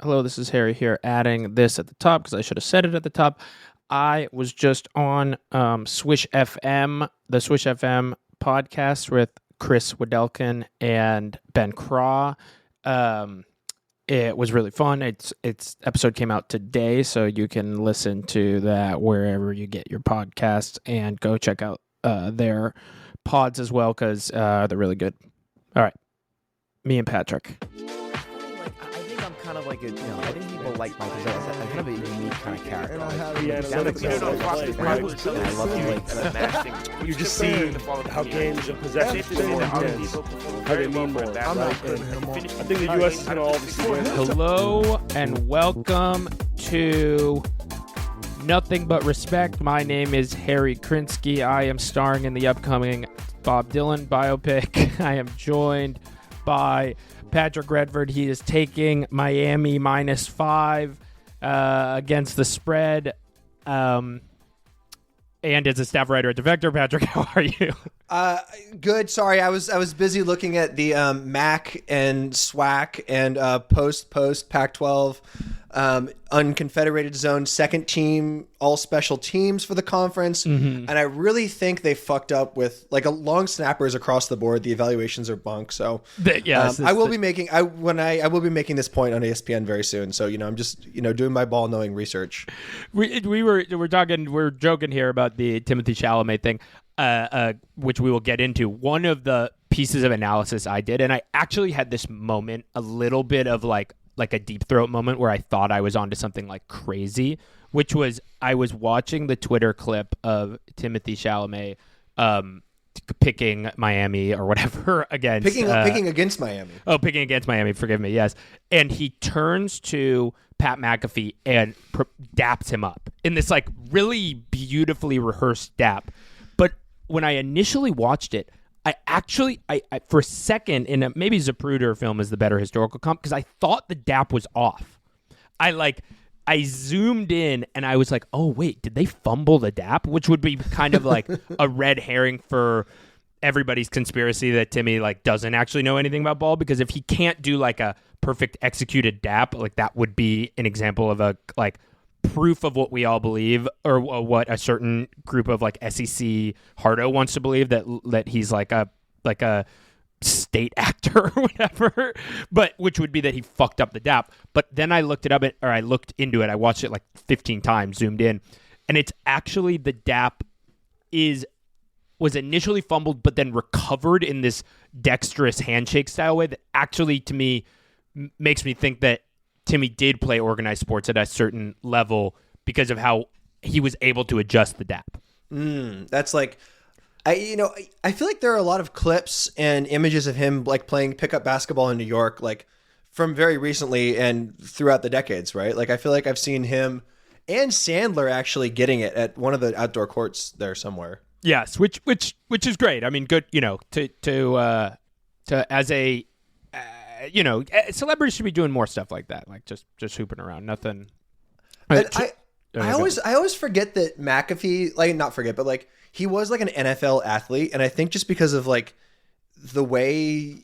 Hello, this is Harry here, adding this at the top because I should have said it at the top. I was just on Swish FM, the Swish FM podcast with Chris Wedelkin and Ben Craw. It was really fun. Its episode came out today, so you can listen to that wherever you get your podcasts, and go check out their pods as well because they're really good. All right, me and Patrick. Kind of like I think people like Michael Jackson. I'm kind of a unique kind of character. You just see how games of possession how they mean more. I think the U.S. is going to obviously win. Hello and welcome to Nothing But Respect. My name is Harry Krinsky. I am starring in the upcoming Bob Dylan biopic. I am joined by Patrick Redford. He is taking Miami -5 against the spread, and is a staff writer at Defector. Patrick, how are you? Good. Sorry, I was busy looking at the MAC and SWAC and post Pac-12 unconfederated zone second team all special teams for the conference, and I really think they fucked up with like a long snappers across the board. The evaluations are bunk. So I will be making this point on ESPN very soon. So I'm just doing my ball knowing research. We're joking here about the Timothée Chalamet thing, which we will get into. One of the pieces of analysis I did, and I actually had this moment, a little bit of like a deep throat moment where I thought I was onto something like crazy, which was I was watching the Twitter clip of Timothée Chalamet picking Miami or whatever against picking against Miami. Oh, picking against Miami. Forgive me. Yes. And he turns to Pat McAfee and daps him up in this like really beautifully rehearsed dap. But when I initially watched it, I for a second, maybe Zapruder film is the better historical comp, because I thought the dap was off. I zoomed in and I was like, oh wait, did they fumble the dap? Which would be kind of like a red herring for everybody's conspiracy that Timmy like doesn't actually know anything about ball, because if he can't do like a perfect executed dap, like that would be an example of a like proof of what we all believe, or what a certain group of like SEC hardo wants to believe, that he's like a state actor or whatever, but which would be that he fucked up the dap. But then I looked I looked into it. I watched it like 15 times, zoomed in, and it's actually the dap was initially fumbled, but then recovered in this dexterous handshake style way that actually, to me, makes me think that Timmy did play organized sports at a certain level because of how he was able to adjust the dap. That's like, I feel like there are a lot of clips and images of him like playing pickup basketball in New York, like from very recently and throughout the decades, right? Like I feel like I've seen him and Sandler actually getting it at one of the outdoor courts there somewhere. Yes, which is great. I mean, good, to as a celebrities should be doing more stuff like that, like just hooping around, nothing. I always forget that McAfee, like not forget, but like he was like an NFL athlete, and I think just because of like the way,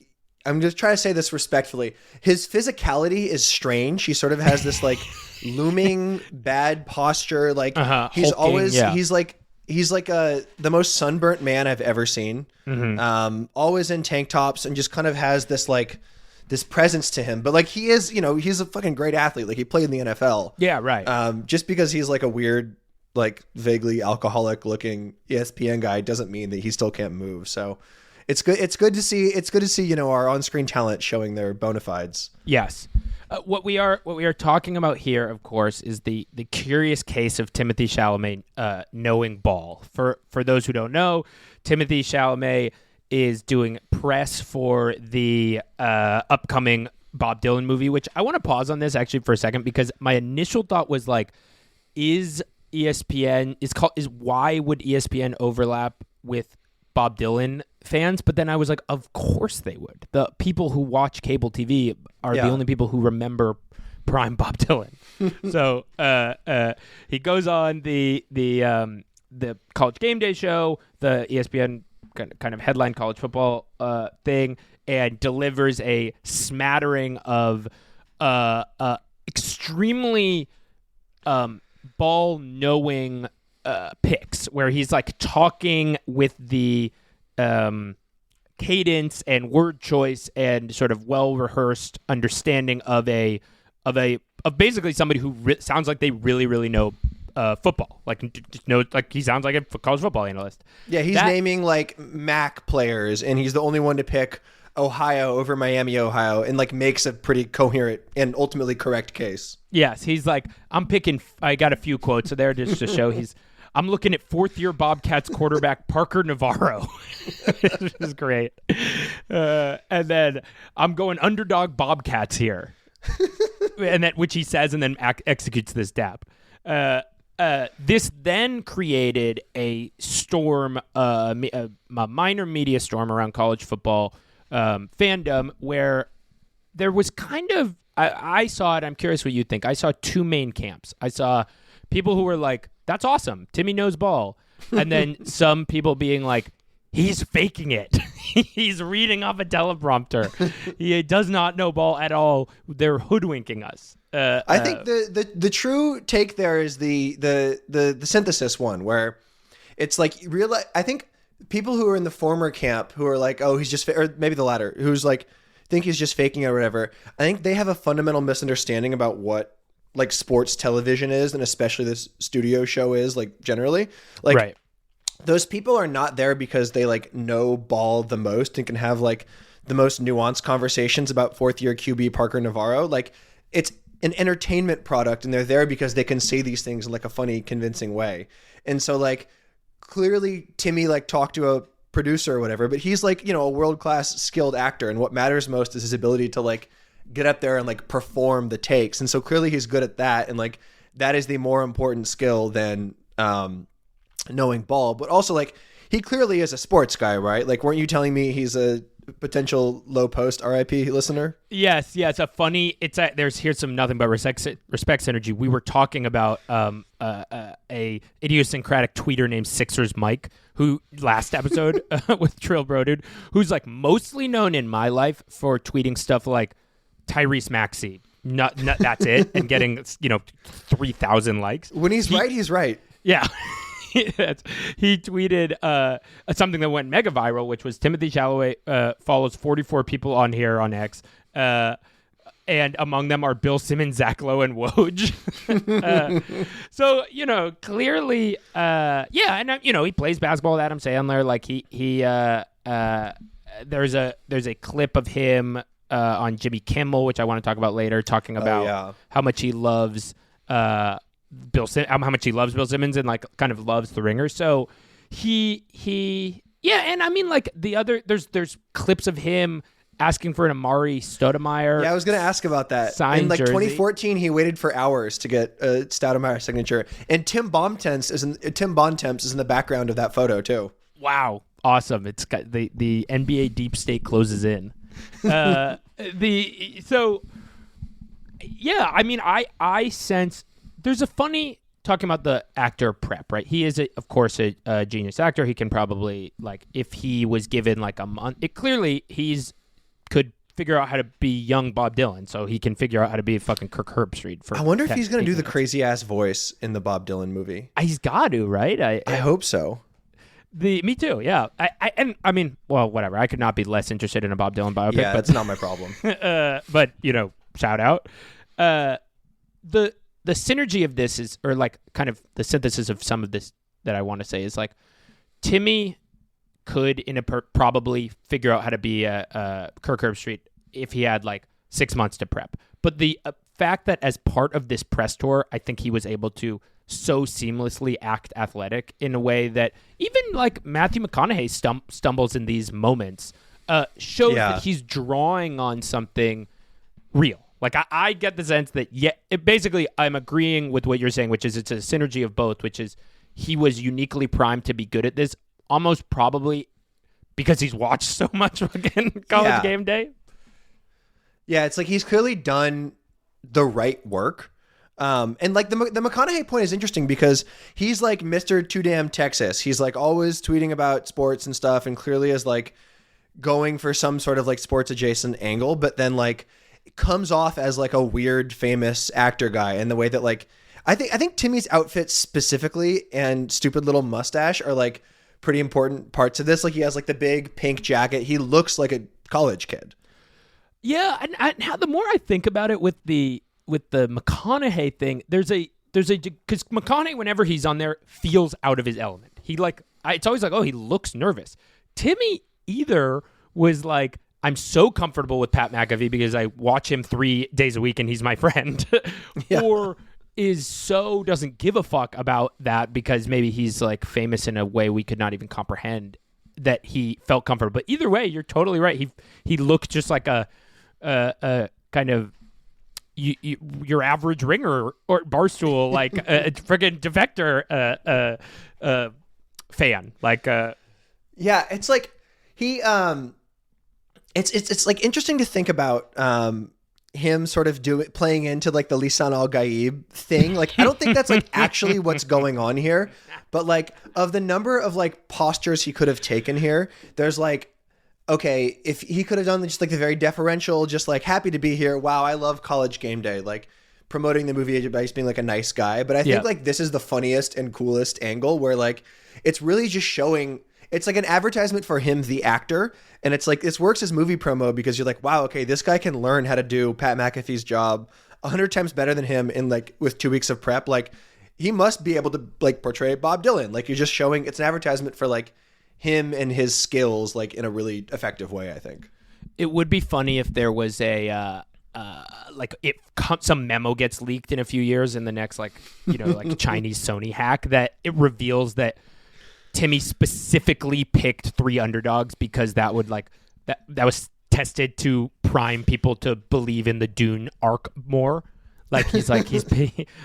I'm just trying to say this respectfully, his physicality is strange. He sort of has this like looming bad posture, like he's hulking, always yeah. he's like the most sunburnt man I've ever seen. Always in tank tops, and just kind of has this like this presence to him. But like he is, he's a fucking great athlete. Like he played in the NFL. Yeah, right. Just because he's like a weird, like vaguely alcoholic looking ESPN guy doesn't mean that he still can't move. So it's good. It's good to see, our on-screen talent showing their bona fides. Yes. What we are talking about here, of course, is the curious case of Timothée Chalamet knowing ball. For those who don't know, Timothée Chalamet is doing press for the upcoming Bob Dylan movie, which I want to pause on this actually for a second, because my initial thought was like, why would ESPN overlap with Bob Dylan fans? But then I was like, of course they would. The people who watch cable TV are the only people who remember prime Bob Dylan. So he goes on the College Game Day show, the ESPN kind of headline college football thing, and delivers a smattering of extremely ball knowing picks where he's like talking with the cadence and word choice and sort of well rehearsed understanding of basically somebody who sounds like they really know football. Like he sounds like a college football analyst. Yeah, he's naming like MAC players, and he's the only one to pick Ohio over Miami, Ohio, and like makes a pretty coherent and ultimately correct case. Yes, he's like, I got a few quotes there just to show I'm looking at fourth-year Bobcats quarterback Parker Navarro, which is great. And then I'm going underdog Bobcats here, which he says and then executes this dap. This then created a storm, a minor media storm around college football fandom where there was kind of, I saw it, I'm curious what you think. I saw two main camps. I saw people who were like, that's awesome, Timmy knows ball. And then some people being like, he's faking it. He's reading off a teleprompter. He does not know ball at all. They're hoodwinking us. I think the true take there is the synthesis one, where it's like I think people who are in the former camp who are like, oh, he's just or maybe the latter, who's like think he's just faking it or whatever. I think they have a fundamental misunderstanding about what like sports television is, and especially this studio show is, like generally. Like right. Those people are not there because they like know ball the most and can have like the most nuanced conversations about fourth year QB Parker Navarro. Like it's an entertainment product, and they're there because they can say these things in like a funny, convincing way. And so like clearly Timmy like talked to a producer or whatever, but he's like, you know, a world-class skilled actor, and what matters most is his ability to like get up there and like perform the takes. And so clearly he's good at that, and like that is the more important skill than knowing ball. But also like he clearly is a sports guy, right? Like weren't you telling me he's a potential low post RIP listener? Yes. Here's some nothing but respect synergy. We were talking about a idiosyncratic tweeter named Sixers Mike, who last episode with Trill Bro Dude, who's like mostly known in my life for tweeting stuff like Tyrese Maxey. Not that's it, and getting 3,000 likes. When he's right, he's right. Yeah. He tweeted something that went mega viral, which was Timothée Chalamet follows 44 people on here on X, and among them are Bill Simmons, Zach Lowe, and Woj. So clearly, and he plays basketball with Adam Sandler. Like there's a clip of him on Jimmy Kimmel, which I want to talk about later, talking about how much he loves how much he loves Bill Simmons and like kind of loves The Ringer. So and I mean like the other there's clips of him asking for an Amari Stoudemire. Yeah, I was going to ask about that. In like 2014, he waited for hours to get a Stoudemire signature, and Tim Bontemps is in the background of that photo too. Wow, awesome! It's got the NBA deep state closes in. I mean, I sense there's a funny talking about the actor prep, right? He is of course a genius actor. He can probably like if he was given like a month, could figure out how to be young Bob Dylan, so he can figure out how to be a fucking Kirk Herbstreit. I wonder if he's going to do the crazy ass voice in the Bob Dylan movie. He's got to, right? I hope so. Me too. Yeah. I mean, well, whatever. I could not be less interested in a Bob Dylan biopic. Yeah, that's not my problem. But shout out. The synergy of this is, or like kind of the synthesis of some of this that I want to say is like Timmy could probably figure out how to be a Kirk Herbstreit if he had like 6 months to prep. But the fact that as part of this press tour, I think he was able to so seamlessly act athletic in a way that even like Matthew McConaughey stumbles in these moments shows that he's drawing on something real. Like I get the sense that basically I'm agreeing with what you're saying, which is it's a synergy of both, which is he was uniquely primed to be good at this, almost probably because he's watched so much fucking College Game Day. Yeah, it's like he's clearly done the right work. And like the McConaughey point is interesting because he's like Mr. Too Damn Texas. He's like always tweeting about sports and stuff, and clearly is like going for some sort of like sports adjacent angle. But then like comes off as like a weird famous actor guy, and the way that like I think Timmy's outfit specifically and stupid little mustache are like pretty important parts of this. Like he has like the big pink jacket. He looks like a college kid. Yeah, and the more I think about it with the McConaughey thing, there's a because McConaughey, whenever he's on there, feels out of his element. It's always like, oh, he looks nervous. Timmy either was like, I'm so comfortable with Pat McAfee because I watch him 3 days a week and he's my friend, or doesn't give a fuck about that because maybe he's like famous in a way we could not even comprehend, that he felt comfortable. But either way, you're totally right. He looked just like a kind of your average ringer or barstool, like a friggin' Defector fan. Like yeah, it's like he it's like interesting to think about him sort of playing into like the Lisan Al Gaib thing. Like I don't think that's like actually what's going on here, but like of the number of like postures he could have taken here, there's like, okay, if he could have done just like the very deferential, just like happy to be here. Wow, I love College Game Day. Like promoting the movie by just being like a nice guy. But I think like this is the funniest and coolest angle where like it's really just showing. It's like an advertisement for him, the actor. And it's like, this works as movie promo because you're like, wow, okay, this guy can learn how to do Pat McAfee's job 100 times better than him in like with 2 weeks of prep. Like he must be able to like portray Bob Dylan. Like you're just showing, it's an advertisement for like him and his skills, like in a really effective way, I think. It would be funny if there was some memo gets leaked in a few years in the next like Chinese Sony hack that it reveals that Timmy specifically picked 3 underdogs because that would like that was tested to prime people to believe in the Dune arc more. Like he's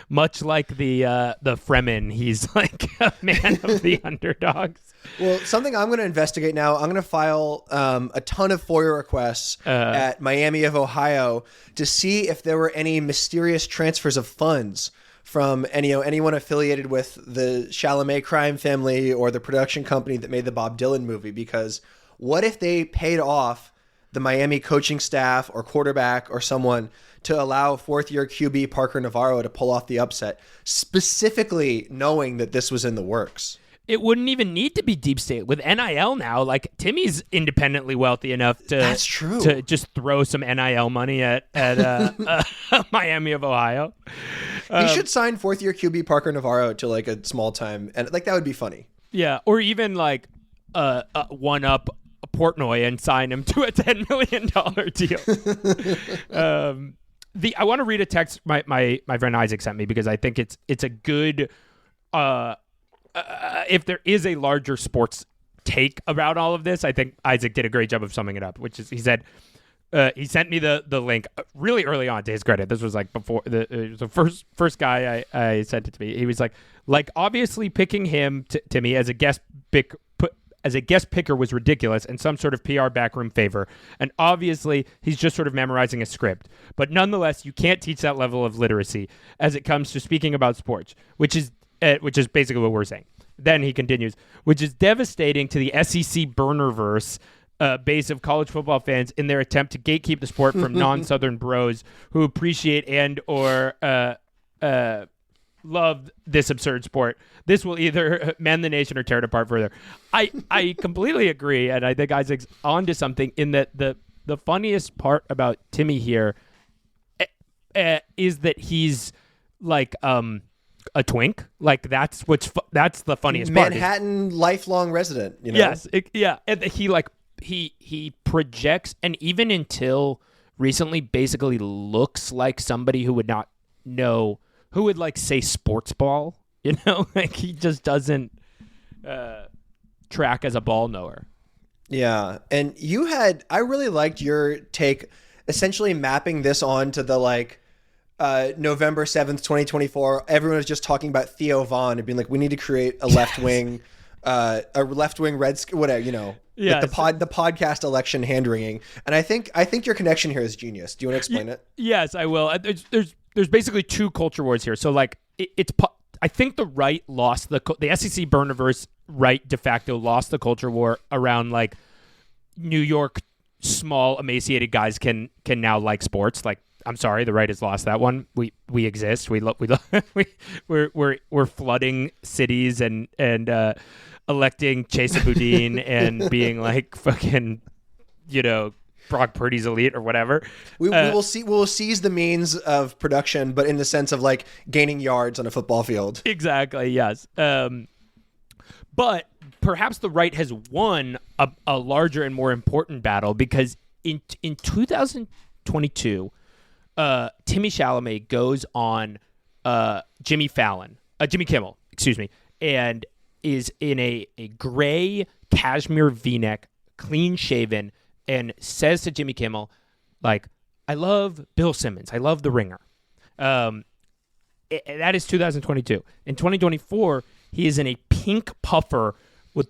much like the Fremen. He's like a man of the underdogs. Well, something I'm going to investigate now. I'm going to file a ton of FOIA requests at Miami of Ohio to see if there were any mysterious transfers of funds from anyone affiliated with the Chalamet crime family or the production company that made the Bob Dylan movie. Because what if they paid off the Miami coaching staff or quarterback or someone to allow fourth-year QB Parker Navarro to pull off the upset, specifically knowing that this was in the works? It wouldn't even need to be deep state. With NIL now, like Timmy's independently wealthy enough to That's true. To just throw some NIL money at Miami of Ohio. He should sign fourth-year QB Parker Navarro to like a small time, and like that would be funny. Yeah, or even like one up Portnoy and sign him to a $10 million deal. I want to read a text my friend Isaac sent me because I think it's a good. If there is a larger sports take about all of this, I think Isaac did a great job of summing it up. Which is, he said, he sent me the link really early on. To his credit, this was like before the first guy I sent it to me. He was like obviously picking him to me as a guest pick. As a guest picker was ridiculous and some sort of PR backroom favor. And obviously, he's just sort of memorizing a script. But nonetheless, you can't teach that level of literacy as it comes to speaking about sports, which is basically what we're saying. Then he continues, which is devastating to the SEC burnerverse base of college football fans in their attempt to gatekeep the sport from non-Southern bros who appreciate and or love this absurd sport. This will either mend the nation or tear it apart further. I completely agree, and I think Isaac's onto something in that the funniest part about Timmy here is that he's like a twink. Like that's the funniest part. Manhattan lifelong resident. You know? Yes, and he projects, and even until recently, basically looks like somebody who would not know. Who would like say sports ball? You know, like he just doesn't track as a ball knower. Yeah, and I really liked your take, essentially mapping this on to the like November 7th, 2024. Everyone was just talking about Theo Vaughn and being like, we need to create a left wing, whatever, you know. Yeah, like the podcast election hand wringing. And I think your connection here is genius. Do you want to explain it? Yes, I will. There's basically 2 culture wars here. So like I think the right lost the SEC burnerverse right de facto lost the culture war around like New York small emaciated guys can now like sports. Like, I'm sorry, the right has lost that one. We exist. We're flooding cities and electing Chesa Boudin and being like fucking, Brock Purdy's elite or whatever. We will seize the means of production, but in the sense of like gaining yards on a football field. Exactly. Yes. But perhaps the right has won a larger and more important battle, because in 2022, Timmy Chalamet goes on Jimmy Kimmel, excuse me, and is in a gray cashmere V-neck, clean shaven, and says to Jimmy Kimmel, like, I love Bill Simmons. I love The Ringer. That is 2022. In 2024, he is in a pink puffer with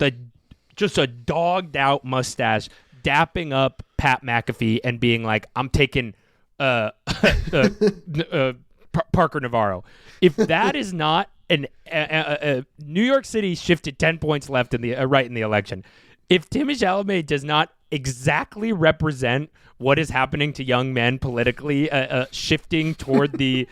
just a dogged out mustache, dapping up Pat McAfee and being like, I'm taking Parker Navarro. If that is not New York City shifted 10 points left in the right in the election. If Timothée Chalamet does not exactly represent what is happening to young men politically, shifting toward the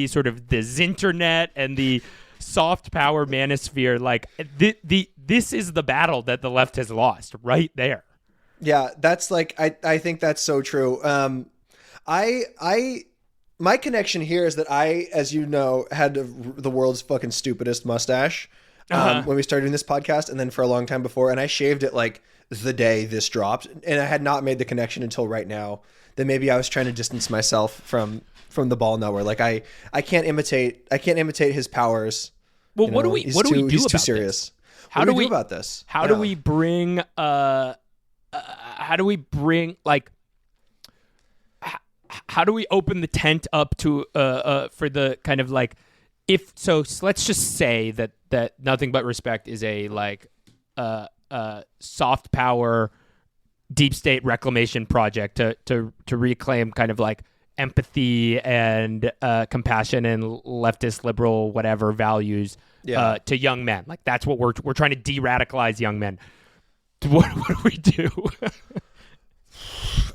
sort of the Zinternet and the soft power manosphere, like this is the battle that the left has lost right there. Yeah, that's like I think that's so true. My connection here is that I, as you know, had the world's fucking stupidest mustache when we started doing this podcast, and then for a long time before, and I shaved it like the day this dropped, and I had not made the connection until right now that maybe I was trying to distance myself from the ball knower. Like I can't imitate his powers. Well, what do we do about he's too this? serious. How do we do about this? How do we bring how do we open the tent up to for the kind of like, if so, let's just say that Nothing But Respect is a like soft power deep state reclamation project to reclaim kind of like empathy and compassion and leftist liberal whatever values to young men. Like that's what we're trying to de-radicalize young men. What do we do?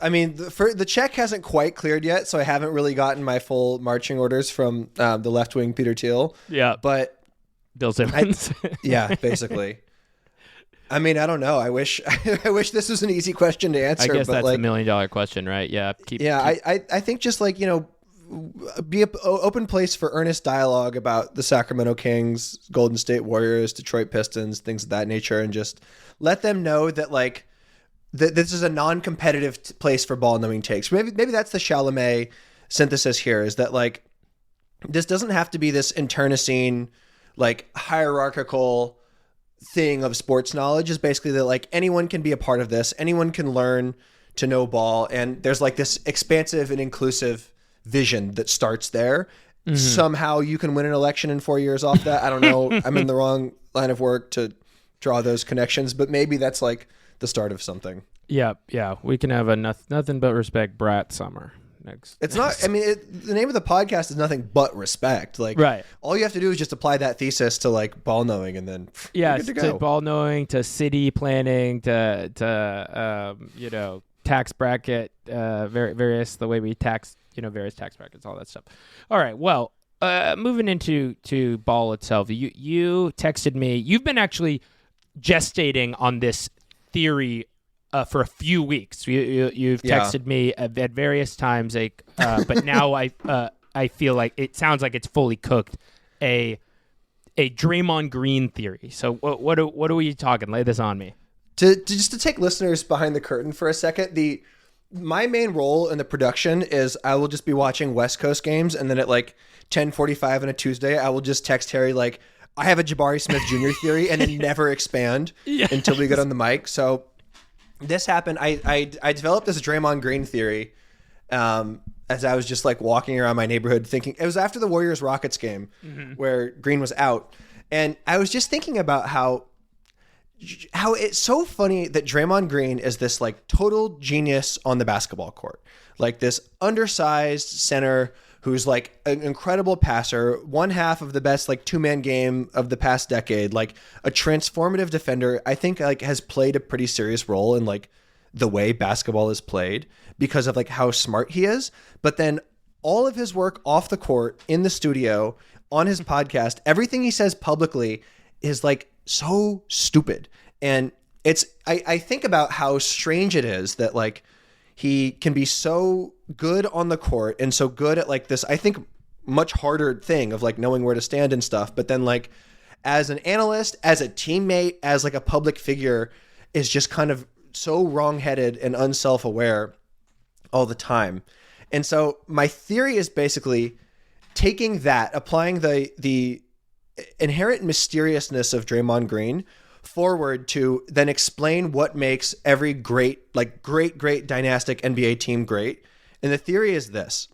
I mean, the check hasn't quite cleared yet, so I haven't really gotten my full marching orders from the left-wing Peter Thiel. Yeah. But Bill Simmons. Yeah, basically. I mean, I don't know. I wish this was an easy question to answer. I guess but that's like, $1 million question, right? Yeah. I think just like, be an open place for earnest dialogue about the Sacramento Kings, Golden State Warriors, Detroit Pistons, things of that nature, and just let them know that like this is a non-competitive place for ball-knowing takes. Maybe that's the Chalamet synthesis here, is that like this doesn't have to be this internecine, like hierarchical thing of sports knowledge. Is basically that like anyone can be a part of this, anyone can learn to know ball, and there's like this expansive and inclusive vision that starts there. Mm-hmm. Somehow you can win an election in 4 years off that. I don't know. I'm in the wrong line of work to draw those connections, but maybe that's like the start of something. Yeah. We can have a Nothing But Respect brat summer next. It's not. I mean, the name of the podcast is Nothing But Respect. Like, right. All you have to do is just apply that thesis to like ball knowing, and then you're good to go. To ball knowing, to city planning, to tax bracket, various the way we tax, various tax brackets, all that stuff. All right. Well, moving into ball itself, you texted me. You've been actually gestating on this theory for a few weeks. You've texted me at various times, like, but now I feel like it sounds like it's fully cooked. A Draymond Green theory. So what are we talking? Lay this on me. To take listeners behind the curtain for a second, my main role in the production is I will just be watching West Coast games, and then at like 10:45 on a Tuesday, I will just text Harry like, I have a Jabari Smith Jr. theory, and then never expand until we get on the mic. So this happened. I developed this Draymond Green theory as I was just like walking around my neighborhood thinking. It was after the Warriors Rockets game where Green was out, and I was just thinking about how it's so funny that Draymond Green is this like total genius on the basketball court, like this undersized center who's like an incredible passer, one half of the best like two-man game of the past decade, like a transformative defender. I think like has played a pretty serious role in like the way basketball is played because of like how smart he is. But then all of his work off the court, in the studio, on his podcast, everything he says publicly is like so stupid. And I think about how strange it is that like he can be so good on the court and so good at like this, I think, much harder thing of like knowing where to stand and stuff. But then like as an analyst, as a teammate, as like a public figure is just kind of so wrongheaded and unself-aware all the time. And so my theory is basically taking that, applying the inherent mysteriousness of Draymond Green forward to then explain what makes every great dynastic NBA team great. And the theory is this: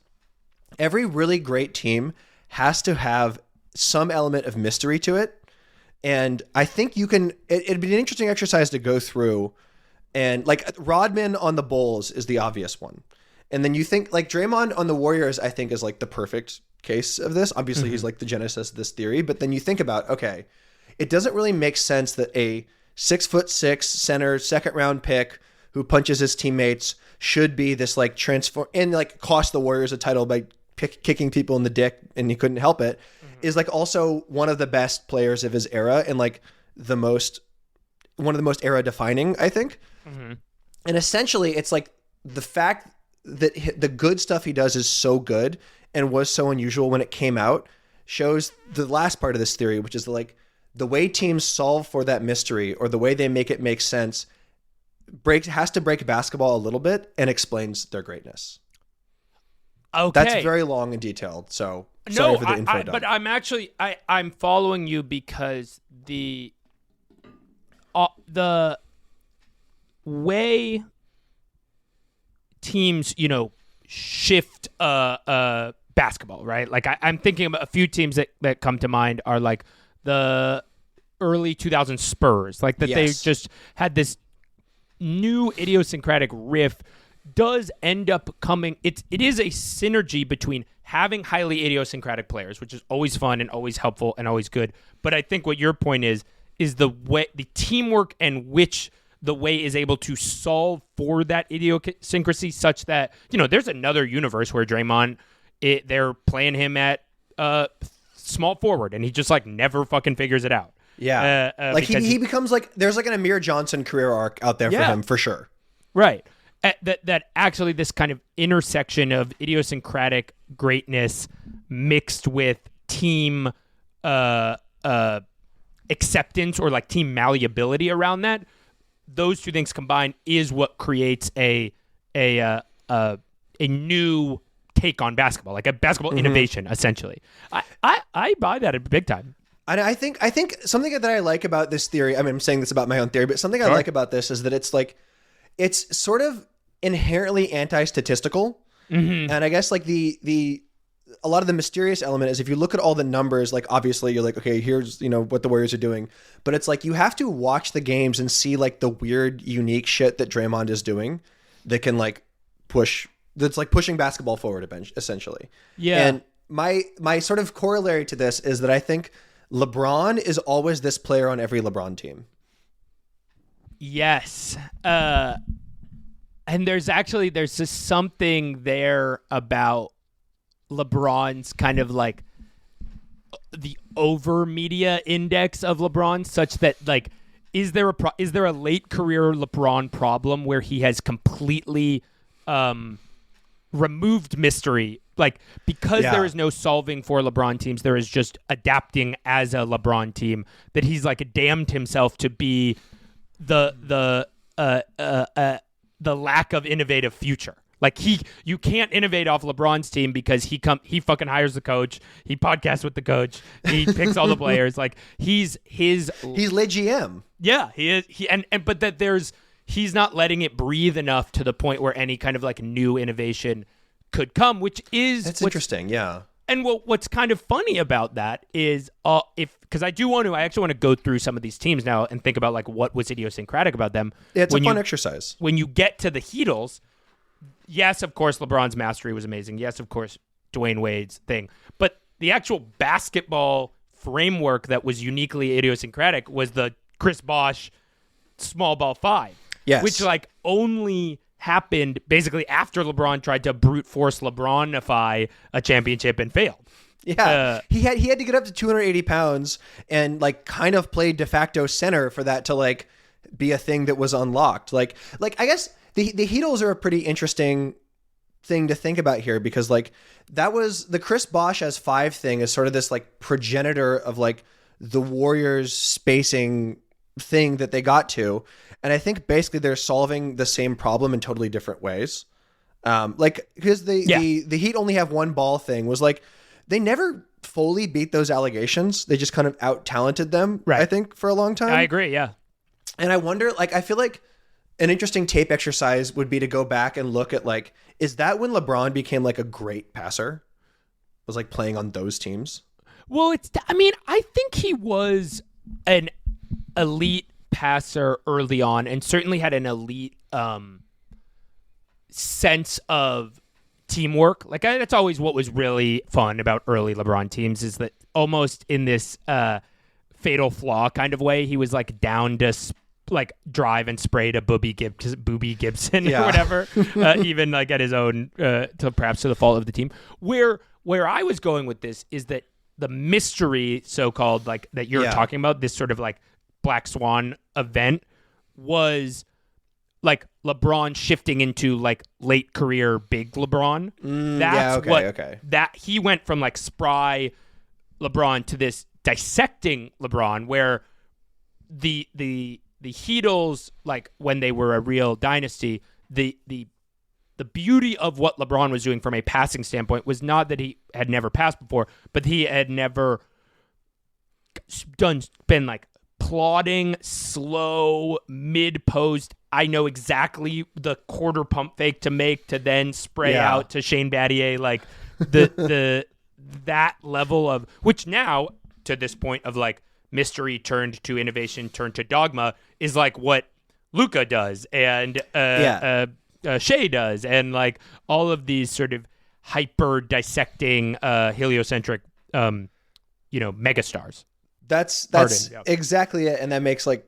every really great team has to have some element of mystery to it. And I think it'd be an interesting exercise to go through. And like Rodman on the Bulls is the obvious one. And then you think like Draymond on the Warriors, I think is like the perfect case of this. Obviously he's like the genesis of this theory, but then you think about, okay, it doesn't really make sense that a 6'6" center, second round pick who punches his teammates should be this like transform and like cost the Warriors a title by kicking people in the dick and he couldn't help it, is like also one of the best players of his era and like one of the most era defining, I think. And essentially it's like the fact that the good stuff he does is so good and was so unusual when it came out shows the last part of this theory, which is like the way teams solve for that mystery or the way they make it make sense has to break basketball a little bit and explains their greatness. Okay. That's very long and detailed. So sorry for the info dump. But I'm actually I'm following you because the way teams, shift basketball, right? Like I'm thinking about a few teams that come to mind are like the early 2000s Spurs, like that they just had this new idiosyncratic riff does end up coming. It is a synergy between having highly idiosyncratic players, which is always fun and always helpful and always good. But I think what your point is the way the teamwork and which the way is able to solve for that idiosyncrasy such that, there's another universe where Draymond, they're playing him at small forward and he just like never fucking figures it out. Yeah. Like he becomes like, there's like an Amir Johnson career arc out there for him for sure. Right. That actually this kind of intersection of idiosyncratic greatness mixed with team acceptance or like team malleability around that, those two things combined is what creates a new take on basketball, like a basketball innovation, essentially. I buy that a big time. And I think something that I like about this theory, I mean, I'm saying this about my own theory, but something I like about this is that it's like, it's sort of inherently anti-statistical. And I guess like a lot of the mysterious element is if you look at all the numbers, like obviously you're like, okay, here's, what the Warriors are doing. But it's like you have to watch the games and see like the weird, unique shit that Draymond is doing that can like that's like pushing basketball forward essentially. Yeah. And my sort of corollary to this is that I think LeBron is always this player on every LeBron team. Yes. And there's just something there about LeBron's kind of like the over media index of LeBron such that like, is there a late career LeBron problem where he has completely removed mystery? Like, because there is no solving for LeBron teams, there is just adapting as a LeBron team that he's like damned himself to be the lack of innovative future. Like you can't innovate off LeBron's team because he fucking hires the coach, he podcasts with the coach, he picks all the players. Like he's le GM. Yeah, he is. But that he's not letting it breathe enough to the point where any kind of like new innovation could come, which is that's interesting. Yeah. And what's kind of funny about that is because I actually want to go through some of these teams now and think about like what was idiosyncratic about them. Yeah, it's a fun exercise. When you get to the Heatles, yes, of course, LeBron's mastery was amazing. Yes, of course, Dwayne Wade's thing. But the actual basketball framework that was uniquely idiosyncratic was the Chris Bosh small ball five. Yes. which like only happened basically after LeBron tried to brute force LeBronify a championship and failed. Yeah, he had to get up to 280 pounds and like kind of play de facto center for that to like be a thing that was unlocked. Like I guess the Heatles are a pretty interesting thing to think about here, because like that was the Chris Bosh as 5 thing is sort of this like progenitor of like the Warriors spacing thing that they got to, and I think basically they're solving the same problem in totally different ways. Like because the Heat only have one ball thing was like they never fully beat those allegations. They just kind of out talented them, right. I think, for a long time. I agree, yeah. And I wonder, like, I feel like an interesting tape exercise would be to go back and look at, like, is that when LeBron became, like, a great passer? Was, like, playing on those teams? Well, I think he was an elite passer early on and certainly had an elite sense of teamwork. Like that's always what was really fun about early LeBron teams, is that almost in this fatal flaw kind of way, he was like down to like drive and spray to Boobie Gibson or whatever, even like at his own perhaps to the fault of the team. Where I was going with this is that the mystery, so-called, like that you're talking about, this sort of like Black Swan event, was like LeBron shifting into like late career big LeBron. That he went from like spry LeBron to this dissecting LeBron, where the Heatles, like when they were a real dynasty, the beauty of what LeBron was doing from a passing standpoint was not that he had never passed before, but he had never been like plodding, slow, mid-post. I know exactly the quarter pump fake to make to then spray out to Shane Battier, like that level of, which now to this point of like mystery turned to innovation turned to dogma is like what Luka does and Shea does, and like all of these sort of hyper dissecting heliocentric megastars. That's Harden, exactly it, and that makes like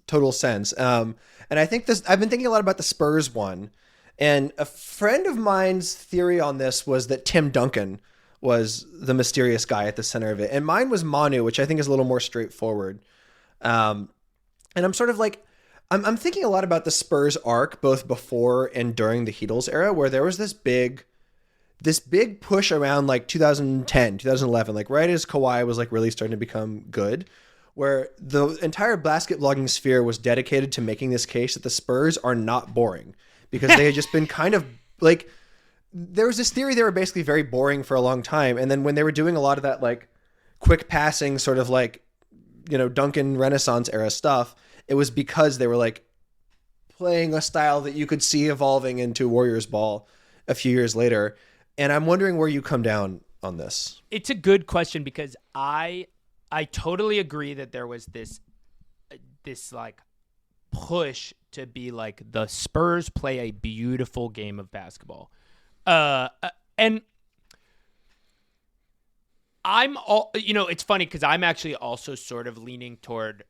total sense. And I think I've been thinking a lot about the Spurs one, and a friend of mine's theory on this was that Tim Duncan was the mysterious guy at the center of it, and mine was Manu, which I think is a little more straightforward. And I'm sort of like, I'm thinking a lot about the Spurs arc, both before and during the Heatles era, where there was this big push around like 2010, 2011, like right as Kawhi was like really starting to become good, where the entire basket blogging sphere was dedicated to making this case that the Spurs are not boring, because they had just been kind of like, there was this theory they were basically very boring for a long time. And then when they were doing a lot of that like quick passing sort of like, Duncan Renaissance era stuff, it was because they were like playing a style that you could see evolving into Warriors ball a few years later. And I'm wondering where you come down on this. It's a good question, because I totally agree that there was this like push to be like, the Spurs play a beautiful game of basketball. And I'm it's funny because I'm actually also sort of leaning toward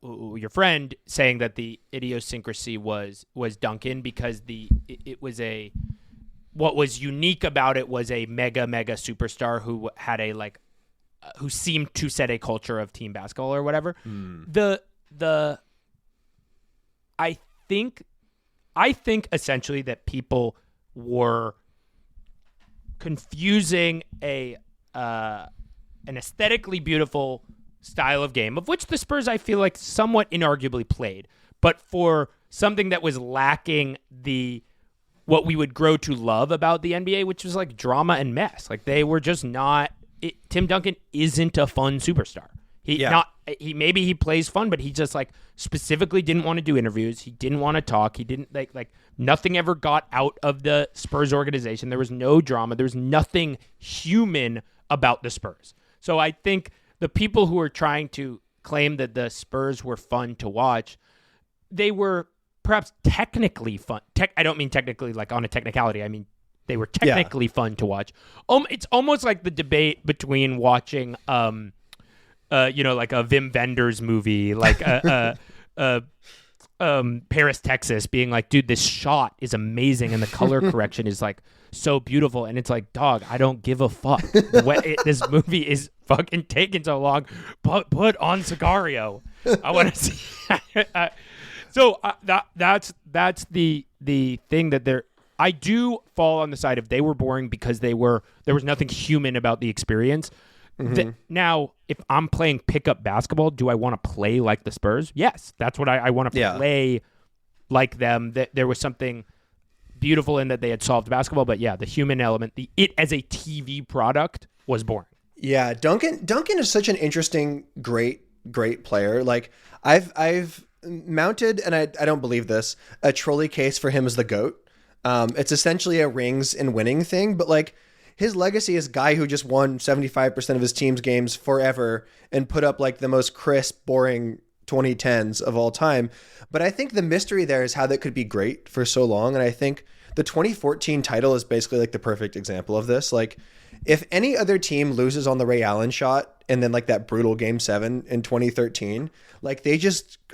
your friend saying that the idiosyncrasy was Duncan, because it was what was unique about it was a mega superstar who had a like who seemed to set a culture of team basketball or whatever. I think essentially that people were confusing an aesthetically beautiful style of game, of which the Spurs I feel like somewhat inarguably played, but for something that was lacking what we would grow to love about the NBA, which was like drama and mess. Like they were just not. Tim Duncan isn't a fun superstar. Maybe he plays fun, but he just like specifically didn't want to do interviews. He didn't want to talk. He didn't like nothing ever got out of the Spurs organization. There was no drama. There was nothing human about the Spurs. So I think the people who are trying to claim that the Spurs were fun to watch, they were perhaps technically fun. I don't mean technically like on a technicality. I mean they were technically fun to watch. It's almost like the debate between watching like a Wim Wenders movie, like Paris, Texas, being like, dude, this shot is amazing and the color correction is like so beautiful, and it's like, dog, I don't give a fuck. This movie is fucking taking so long. Put on Sicario. I want to see. So that's the thing that they're. I do fall on the side of they were boring because there was nothing human about the experience. Now, if I'm playing pickup basketball, do I want to play like the Spurs? Yes, that's what I want to play like them. That there was something beautiful in that they had solved basketball, but yeah, the human element, it as a TV product was boring. Yeah, Duncan is such an interesting, great player. Like I've mounted, and I don't believe this, a trolley case for him as the GOAT. It's essentially a rings and winning thing, but like his legacy is guy who just won 75% of his team's games forever and put up like the most crisp, boring 2010s of all time. But I think the mystery there is how that could be great for so long. And I think the 2014 title is basically like the perfect example of this. Like if any other team loses on the Ray Allen shot and then like that brutal game 7 in 2013, like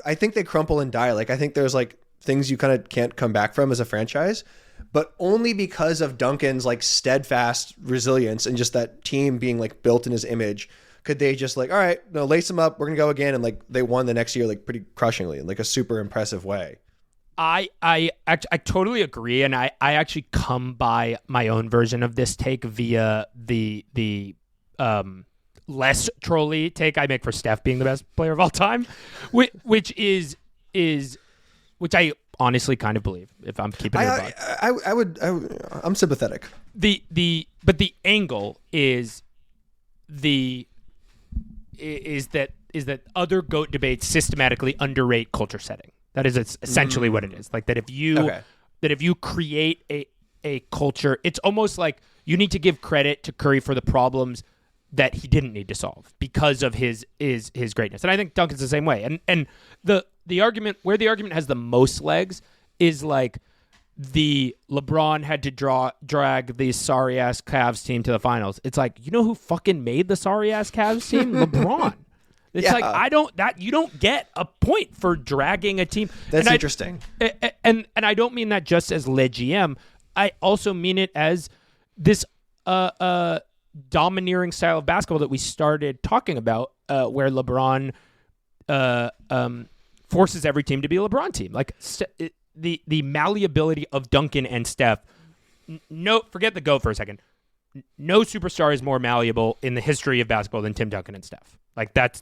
I think they crumple and die. Like I think there's like things you kind of can't come back from as a franchise, but only because of Duncan's like steadfast resilience and just that team being like built in his image could they just like, all right, no, lace them up, we're gonna go again. And like they won the next year like pretty crushingly in like a super impressive way. I totally agree, and I actually come by my own version of this take via the less trolley take I make for Steph being the best player of all time, which I honestly kind of believe, if I'm keeping it a buck. I'm sympathetic. But the angle is that other GOAT debates systematically underrate culture setting. That is essentially what it is. Like that if you create a culture, it's almost like you need to give credit to Curry for the problems that he didn't need to solve because of his greatness. And I think Duncan's the same way. And the argument where the argument has the most legs is like the LeBron had to drag the sorry ass Cavs team to the finals. It's like, you know who fucking made the sorry ass Cavs team? LeBron. It's like you don't get a point for dragging a team. That's interesting. And I don't mean that just as le GM. I also mean it as this domineering style of basketball that we started talking about, where LeBron forces every team to be a LeBron team. Like the malleability of Duncan and Steph. No, forget the GOAT for a second. No superstar is more malleable in the history of basketball than Tim Duncan and Steph. Like that's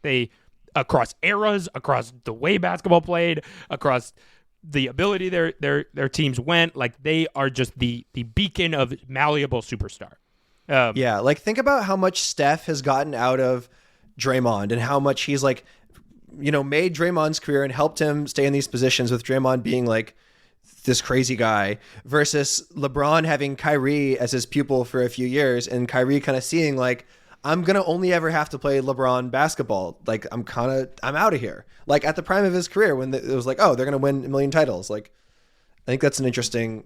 they across eras, across the way basketball played, across the ability their teams went. Like they are just the beacon of malleable superstar. Like think about how much Steph has gotten out of Draymond and how much he's like, made Draymond's career and helped him stay in these positions, with Draymond being like this crazy guy, versus LeBron having Kyrie as his pupil for a few years and Kyrie kind of seeing like, I'm going to only ever have to play LeBron basketball. Like I'm out of here. Like at the prime of his career when it was like, oh, they're going to win a million titles. Like I think that's an interesting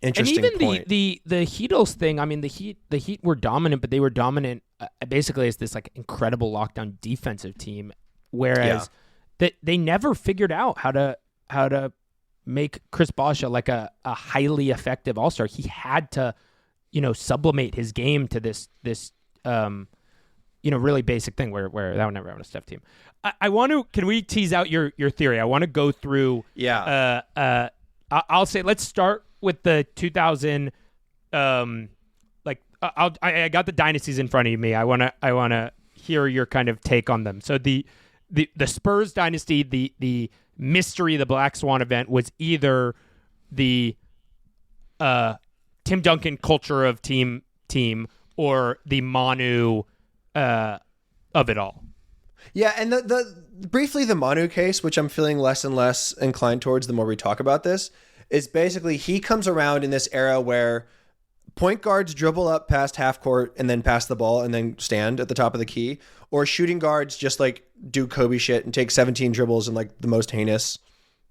and even point. The Heatles thing. I mean, the Heat were dominant, but they were dominant basically as this like incredible lockdown defensive team. Whereas they never figured out how to make Chris Bosh like a highly effective all-star. He had to, sublimate his game to this really basic thing where that would never have a Steph team. Can we tease out your theory? I want to go through. I'll say, let's start with the 2000, I got the dynasties in front of me. I want to hear your kind of take on them. So the Spurs dynasty, the mystery, the Black Swan event was either the Tim Duncan culture of team or the Manu of it all. Yeah, and the briefly the Manu case, which I'm feeling less and less inclined towards the more we talk about this, is basically he comes around in this era where point guards dribble up past half court and then pass the ball and then stand at the top of the key, or shooting guards just like do Kobe shit and take 17 dribbles and like the most heinous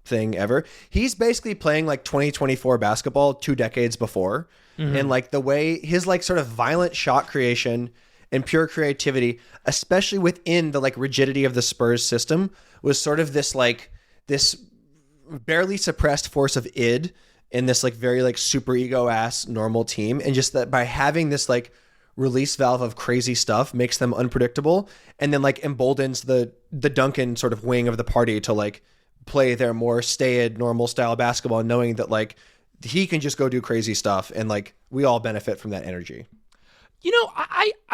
thing ever. He's basically playing like 2024 basketball 2 decades before. Mm-hmm. And like the way his like sort of violent shot creation and pure creativity, especially within the like rigidity of the Spurs system, was sort of this barely suppressed force of id in this like very like super ego ass normal team. And just that by having this like release valve of crazy stuff makes them unpredictable, and then like emboldens the Duncan sort of wing of the party to like play their more staid normal style basketball, knowing that like he can just go do crazy stuff, and like we all benefit from that energy.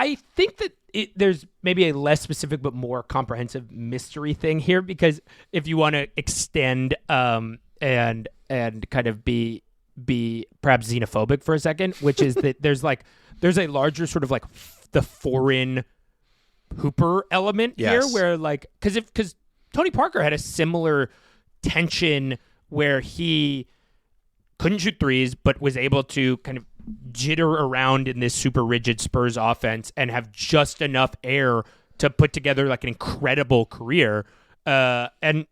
I think that there's maybe a less specific but more comprehensive mystery thing here, because if you want to extend and kind of be perhaps xenophobic for a second, which is that there's a larger sort of like the foreign hooper element here, where like because Tony Parker had a similar tension where he couldn't shoot threes but was able to kind of jitter around in this super rigid Spurs offense and have just enough air to put together like an incredible career. And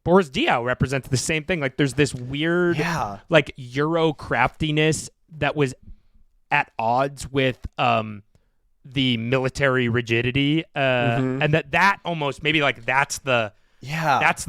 Boris Diaw represents the same thing. Like there's this weird like Euro craftiness that was at odds with the military rigidity, and that almost maybe like that's the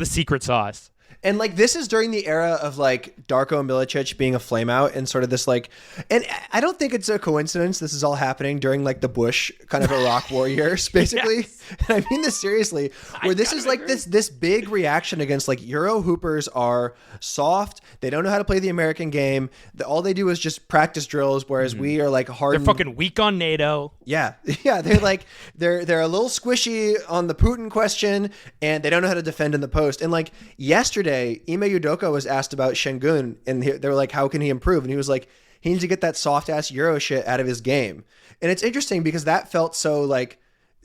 secret sauce. And like this is during the era of like Darko Milicic being a flameout and sort of this like, and I don't think it's a coincidence this is all happening during like the Bush kind of Iraq war years, basically. Yes. And I mean this seriously, where this is like this big reaction against like Euro hoopers are soft. They don't know how to play the American game. All they do is just practice drills, whereas we are like hard. They're fucking weak on NATO. Yeah. They're like they're a little squishy on the Putin question, and they don't know how to defend in the post. And like yesterday, Ime Udoka was asked about Şengün, and they were like, how can he improve? And he was like, he needs to get that soft ass Euro shit out of his game. And it's interesting because that felt so like,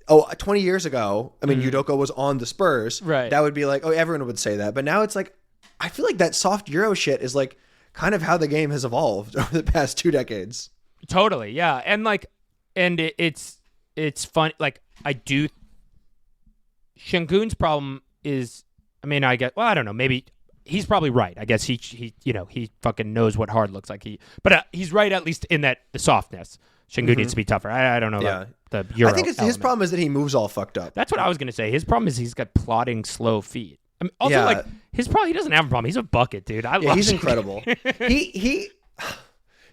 20 years ago, I mean, Udoka was on the Spurs. Right. That would be like, everyone would say that. But now it's like, I feel like that soft Euro shit is like kind of how the game has evolved over the past 2 decades. Totally. Yeah. And like, it's fun. Like Şengün's problem is, I mean, I don't know. Maybe he's probably right. I guess he fucking knows what hard looks like. But he's right at least in that the softness. Şengün needs to be tougher. I don't know about the Euro. I think his problem is that he moves all fucked up. That's what I was gonna say. His problem is he's got plodding, slow feet. I mean, also like his problem, he doesn't have a problem. He's a bucket, dude. He's incredible. he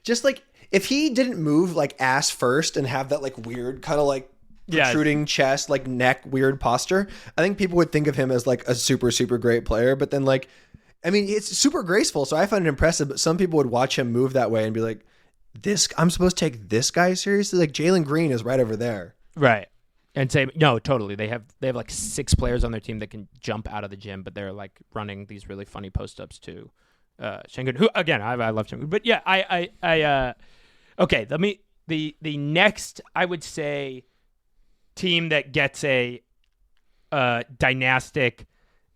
just like if he didn't move like ass first and have that like weird kind of like protruding chest, like neck, weird posture, I think people would think of him as like a super, super great player. But then like, I mean, it's super graceful. So I find it impressive, but some people would watch him move that way and be like, I'm supposed to take this guy seriously? Like Jalen Green is right over there. Right. And say, no, totally. They have like 6 players on their team that can jump out of the gym, but they're like running these really funny post-ups to Şengün, who again, I love Şengün. But yeah, okay, the next, I would say, team that gets a dynastic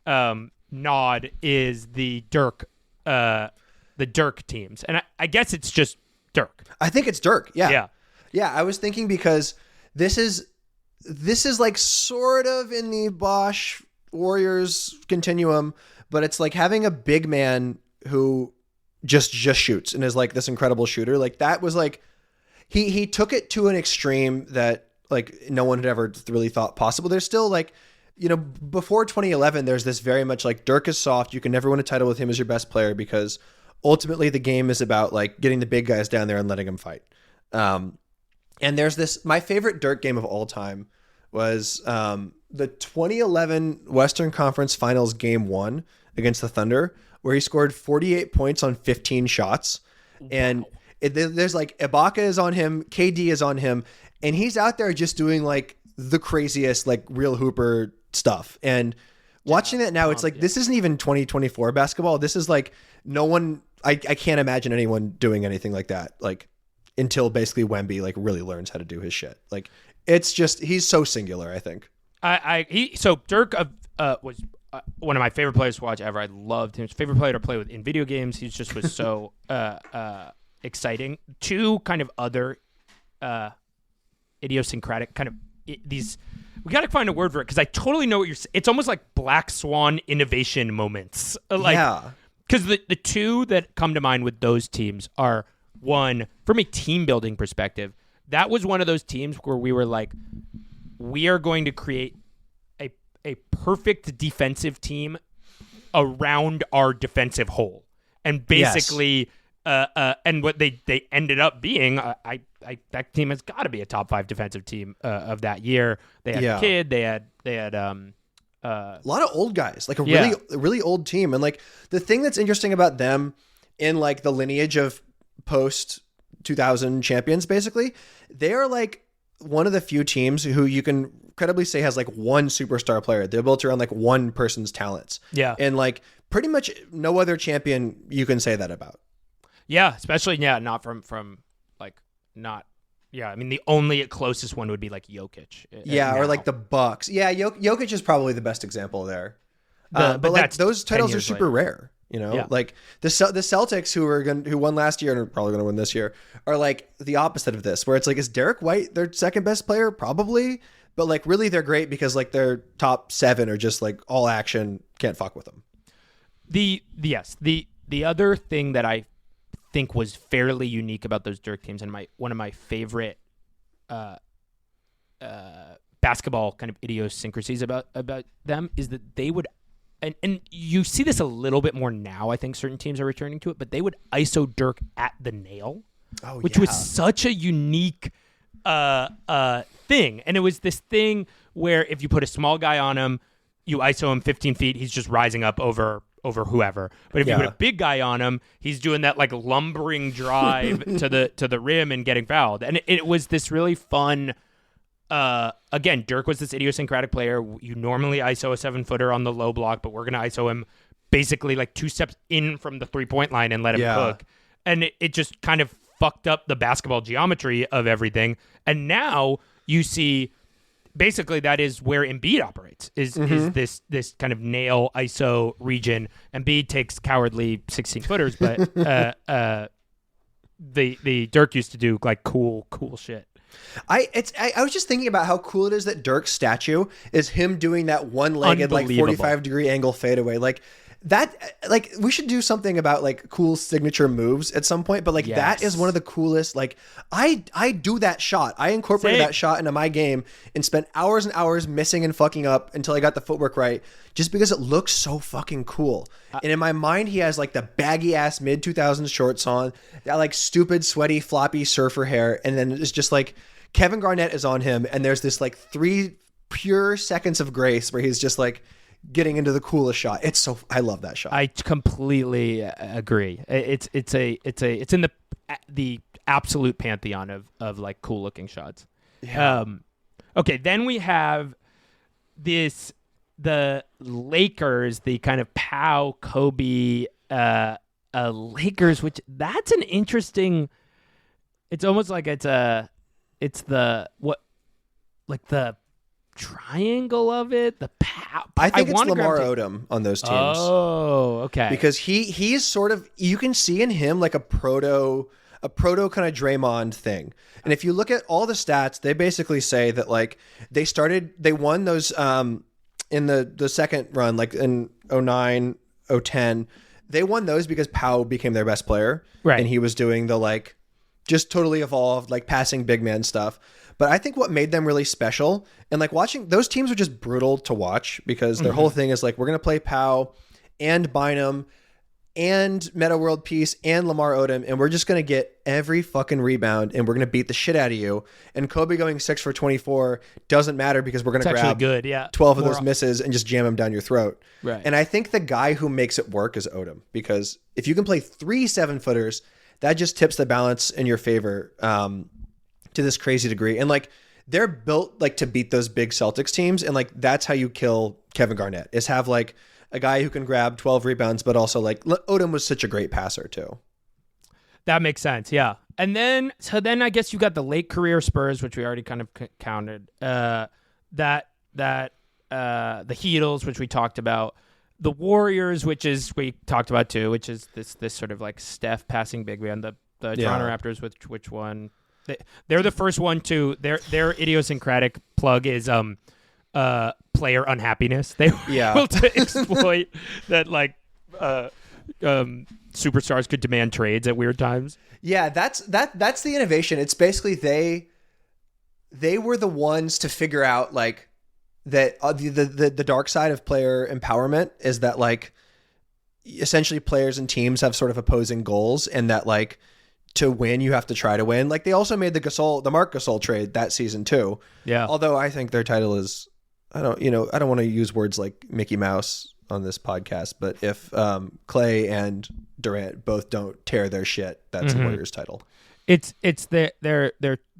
nod is the Dirk teams, and I guess it's just Dirk. I think it's Dirk. Yeah. I was thinking because this is like sort of in the Bosch Warriors continuum, but it's like having a big man who just shoots and is like this incredible shooter. Like that was like he took it to an extreme that like no one had ever really thought possible. There's still like, before 2011, there's this very much like Dirk is soft. You can never win a title with him as your best player because ultimately the game is about like getting the big guys down there and letting them fight. And there's this, my favorite Dirk game of all time was the 2011 Western Conference Finals Game 1 against the Thunder, where he scored 48 points on 15 shots. Wow. And there's like Ibaka is on him, KD is on him, and he's out there just doing like the craziest, like real hooper stuff. And watching that now, it's like, this isn't even 2024 basketball. This is like no one, I can't imagine anyone doing anything like that. Like until basically Wemby like really learns how to do his shit. Like it's just, he's so singular, I think. So Dirk was one of my favorite players to watch ever. I loved him. His favorite player to play with in video games. He just was so exciting. 2 kind of other idiosyncratic kind of these. We got to find a word for it because I totally know what you're saying. It's almost like black swan innovation moments. Because the 2 that come to mind with those teams are, one, from a team building perspective, that was one of those teams where we were like, we are going to create a perfect defensive team around our defensive hole. And basically, and what they ended up being, that team has got to be a top 5 defensive team of that year. They had Kidd, they had a lot of old guys, like a really old team. And like the thing that's interesting about them in like the lineage of post 2000 champions, basically, they are like one of the few teams who you can credibly say has like one superstar player. They're built around like one person's talents. Yeah. And like pretty much no other champion you can say that about. Yeah, especially not from like not. Yeah, I mean the only closest one would be like Jokic. Yeah, or like the Bucks. Yeah, Jokic is probably the best example there. But like those titles are super rare. You know, like the Celtics who won last year and are probably going to win this year are like the opposite of this, where it's like, is Derek White their second best player? Probably. But like really they're great because like their top 7 are just like all action, can't fuck with them. The other thing that I think was fairly unique about those Dirk teams, and one of my favorite basketball kind of idiosyncrasies about them, is that they would, and you see this a little bit more now, I think certain teams are returning to it, but they would ISO Dirk at the nail, which was such a unique thing. And it was this thing where if you put a small guy on him, you ISO him 15 feet, he's just rising up over whoever. But if you put a big guy on him, he's doing that like lumbering drive to the rim and getting fouled. And it was this really fun. Again, Dirk was this idiosyncratic player. You normally ISO a 7-footer on the low block, but we're going to ISO him basically like 2 steps in from the 3-point line and let him cook. And it just kind of fucked up the basketball geometry of everything. And now you see basically that is where Embiid operates, is this kind of nail ISO region. Embiid takes cowardly 16-footers, but the Dirk used to do like cool shit. I was just thinking about how cool it is that Dirk's statue is him doing that one-legged like 45-degree angle fadeaway. Like that, like we should do something about like cool signature moves at some point. But like that is one of the coolest. Like I do that shot. I incorporated that shot into my game and spent hours and hours missing and fucking up until I got the footwork right, just because it looks so fucking cool. And in my mind, he has like the baggy ass mid 2000s shorts on, that like stupid sweaty floppy surfer hair, and then it's just like Kevin Garnett is on him, and there's this like 3 pure seconds of grace where he's just like getting into the coolest shot. I love that shot. I completely agree. It's in the absolute pantheon of like cool looking shots. Yeah. Okay, then we have the Lakers, the kind of Pau Kobe Lakers, which that's an interesting. It's almost like it's the triangle of it. I think it's Lamar Odom on those teams. Oh, okay. Because he's sort of, you can see in him like a proto kind of Draymond thing. And if you look at all the stats, they basically say that like they won those in the second run, like in 09, 010. They won those because Pau became their best player. Right. And he was doing the like just totally evolved, like passing big man stuff. But I think what made them really special, and like watching those teams are just brutal to watch because their whole thing is like, we're going to play Pau and Bynum and Meta World Peace and Lamar Odom, and we're just going to get every fucking rebound and we're going to beat the shit out of you. And Kobe going 6 for 24 doesn't matter because we're going to grab 12 of those misses and just jam them down your throat. Right. And I think the guy who makes it work is Odom, because if you can play 3 7-footers, that just tips the balance in your favor to this crazy degree. And like they're built like to beat those big Celtics teams, and like that's how you kill Kevin Garnett, is have like a guy who can grab 12 rebounds, but also like Odom was such a great passer too. That makes sense. Yeah. And then I guess you got the late career Spurs, which we already kind of counted, the Heatles, which we talked about, the Warriors, which is we talked about too, which is this sort of like Steph passing big man, the Toronto Raptors, which one they're the first one to their idiosyncratic plug is player unhappiness. They were able to exploit that like superstars could demand trades at weird times. Yeah, that's the innovation. It's basically they were the ones to figure out like that the dark side of player empowerment is that like essentially players and teams have sort of opposing goals, and that like to win you have to try to win. Like they also made the Marc Gasol trade that season too. Yeah. Although I think their title is, I don't want to use words like Mickey Mouse on this podcast, but if Clay and Durant both don't tear their shit, that's a Warriors title. It's their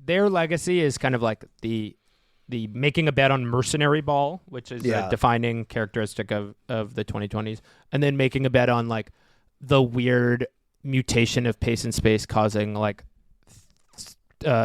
legacy is kind of like the making a bet on mercenary ball, which is a defining characteristic of the 2020s, and then making a bet on like the weird mutation of pace and space causing like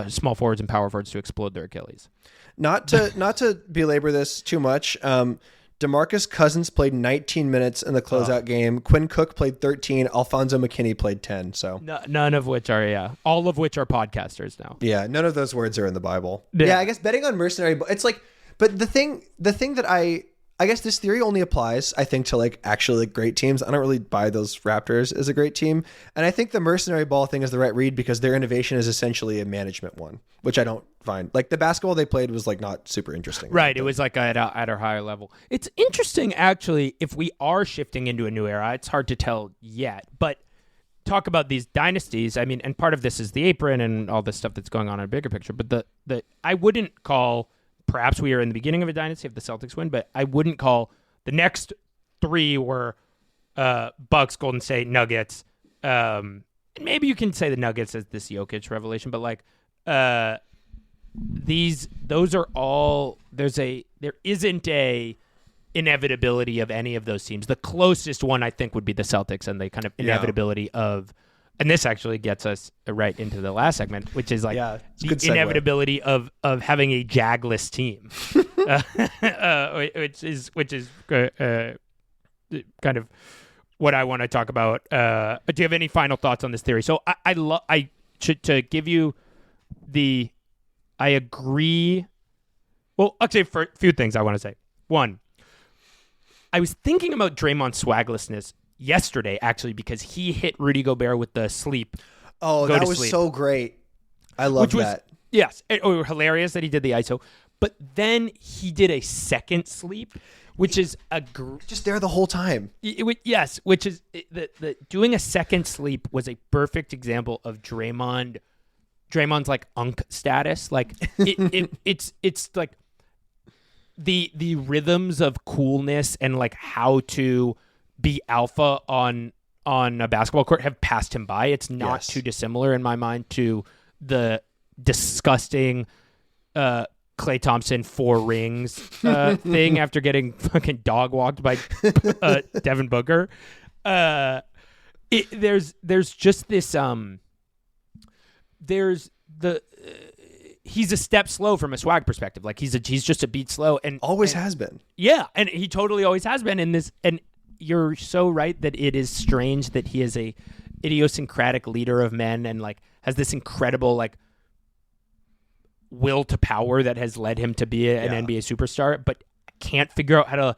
small forwards and power forwards to explode their Achilles. Not to belabor this too much. DeMarcus Cousins played 19 minutes in the closeout game. Quinn Cook played 13. Alfonso McKinney played 10. So none of which are all of which are podcasters now. Yeah, none of those words are in the Bible. Yeah, I guess betting on mercenary. It's like, but the thing that I guess this theory only applies, I think, to like actually like great teams. I don't really buy those Raptors as a great team, and I think the mercenary ball thing is the right read because their innovation is essentially a management one, which I don't find. Like the basketball they played was like not super interesting. Right, it was like at a higher level. It's interesting actually if we are shifting into a new era. It's hard to tell yet, but talk about these dynasties. I mean, and part of this is the apron and all this stuff that's going on in a bigger picture. But the I wouldn't call. Perhaps we are in the beginning of a dynasty if the Celtics win, but I wouldn't call the next three were Bucks, Golden State, Nuggets. Maybe you can say the Nuggets as this Jokic revelation, but like those are all there isn't a inevitability of any of those teams. The closest one I think would be the Celtics and the kind of inevitability of. And this actually gets us right into the last segment, which is like the inevitability of having a jagless team, which is kind of what I want to talk about. Do you have any final thoughts on this theory? So to give you I agree. Well, actually, for a few things I want to say. One, I was thinking about Draymond's swaglessness yesterday, actually, because he hit Rudy Gobert with the sleep. Oh, that was so great. I love that. Yes. Hilarious that he did the ISO. But then he did a second sleep, which is just there the whole time. Yes, which is the doing a second sleep was a perfect example of Draymond's like unk status. Like it's like the rhythms of coolness and like how to be alpha on a basketball court have passed him by. It's not too dissimilar in my mind to the disgusting Klay Thompson 4 rings thing after getting fucking dog walked by Devin Booker. There's just this he's a step slow from a swag perspective. Like he's just a beat slow and always has been. Yeah, and he totally always has been in this. And you're so right that it is strange that he is a idiosyncratic leader of men and like has this incredible like will to power that has led him to be an NBA superstar, but can't figure out how to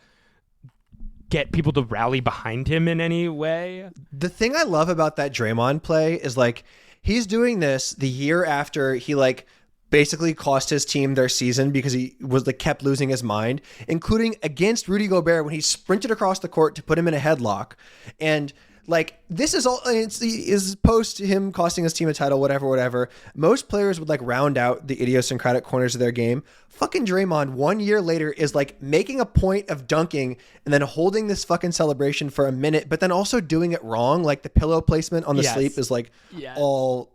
get people to rally behind him in any way. The thing I love about that Draymond play is like he's doing this the year after he like basically cost his team their season because he was like kept losing his mind, including against Rudy Gobert when he sprinted across the court to put him in a headlock. And like this is all is post him costing his team a title, whatever. Most players would like round out the idiosyncratic corners of their game. Fucking Draymond 1 year later is like making a point of dunking and then holding this fucking celebration for a minute, but then also doing it wrong. Like the pillow placement on the sleep is like all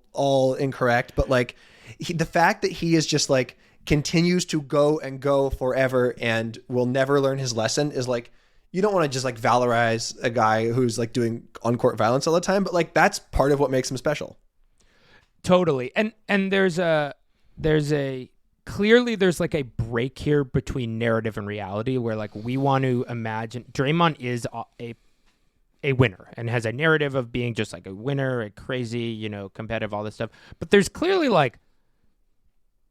incorrect, but like the fact that he is just like continues to go and go forever and will never learn his lesson is like, you don't want to just like valorize a guy who's like doing on-court violence all the time, but like that's part of what makes him special. Totally. And there's like a break here between narrative and reality where like we want to imagine Draymond is a winner and has a narrative of being just like a winner, a crazy, competitive, all this stuff. But there's clearly like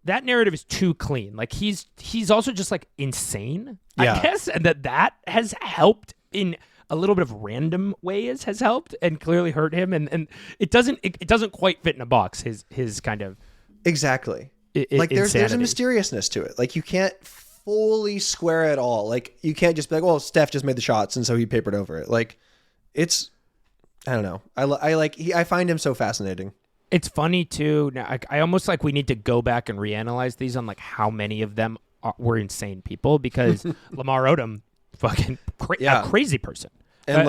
that narrative is too clean. Like he's also just like insane, I guess, and that has helped in a little bit of random ways has helped and clearly hurt him. And it doesn't quite fit in a box. His kind of exactly. Like there's a insanity. mysteriousness to it. Like you can't fully square it all. Like you can't just be like, well, Steph just made the shots and so he papered over it. Like it's, I don't know. I find him so fascinating. It's funny too. Now, I almost like we need to go back and reanalyze these on like how many of them were insane people, because Lamar Odom, fucking a crazy person. And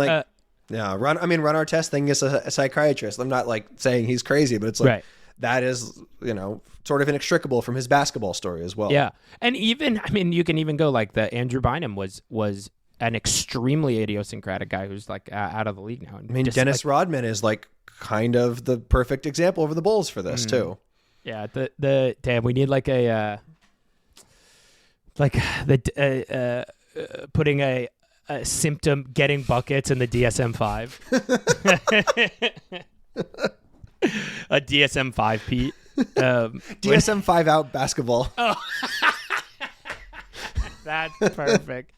run our test thing is a psychiatrist. I'm not like saying he's crazy, but it's like that is, sort of inextricable from his basketball story as well. Yeah. And even, you can even go like the Andrew Bynum was an extremely idiosyncratic guy who's like out of the league now. And Dennis Rodman is like kind of the perfect example of the Bulls for this too. Yeah. Damn, we need like putting a symptom getting buckets in the DSM-5. A DSM-5, Pete. DSM-5 out basketball. Oh. That's perfect.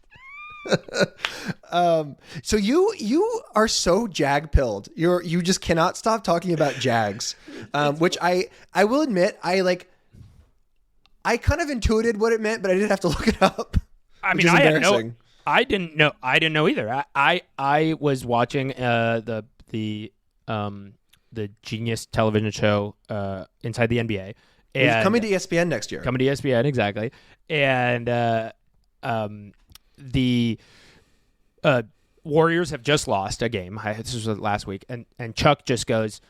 So you are so jag pilled. You just cannot stop talking about Jags. Which I will admit I kind of intuited what it meant, but I did have to look it up. I didn't know either. I was watching the Genius television show Inside the NBA. It's coming to ESPN next year. Coming to ESPN, exactly. And the Warriors have just lost a game. This was last week. And Chuck just goes,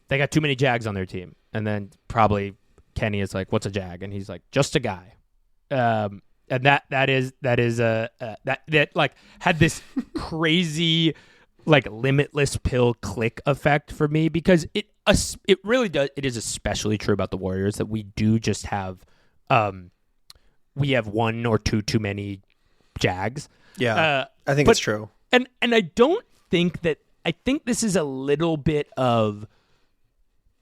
they got too many Jags on their team. And then probably Kenny is like, what's a Jag? And he's like, just a guy. And that like had this crazy like limitless pill click effect for me, because it really does. It is especially true about the Warriors that we do just have we have one or two too many Jags. Yeah, I think it's true. And I don't think that, I think this is a little bit of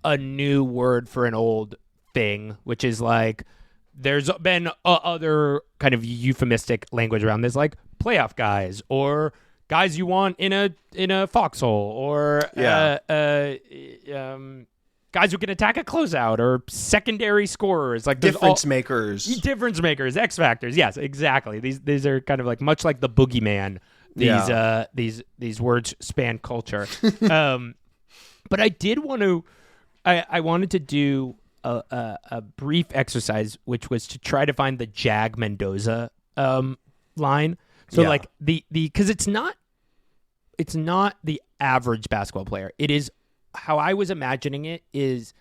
a new word for an old thing, which is like there's been other kind of euphemistic language around this, like playoff guys or guys you want in a foxhole, or guys who can attack a closeout, or secondary scorers, like difference makers, X factors. Yes, exactly. These are kind of like much like the boogeyman. These words span culture. But I did want to. I wanted to do a brief exercise, which was to try to find the Jag Mendoza line. So like because it's not the average basketball player. It is, how I was imagining it is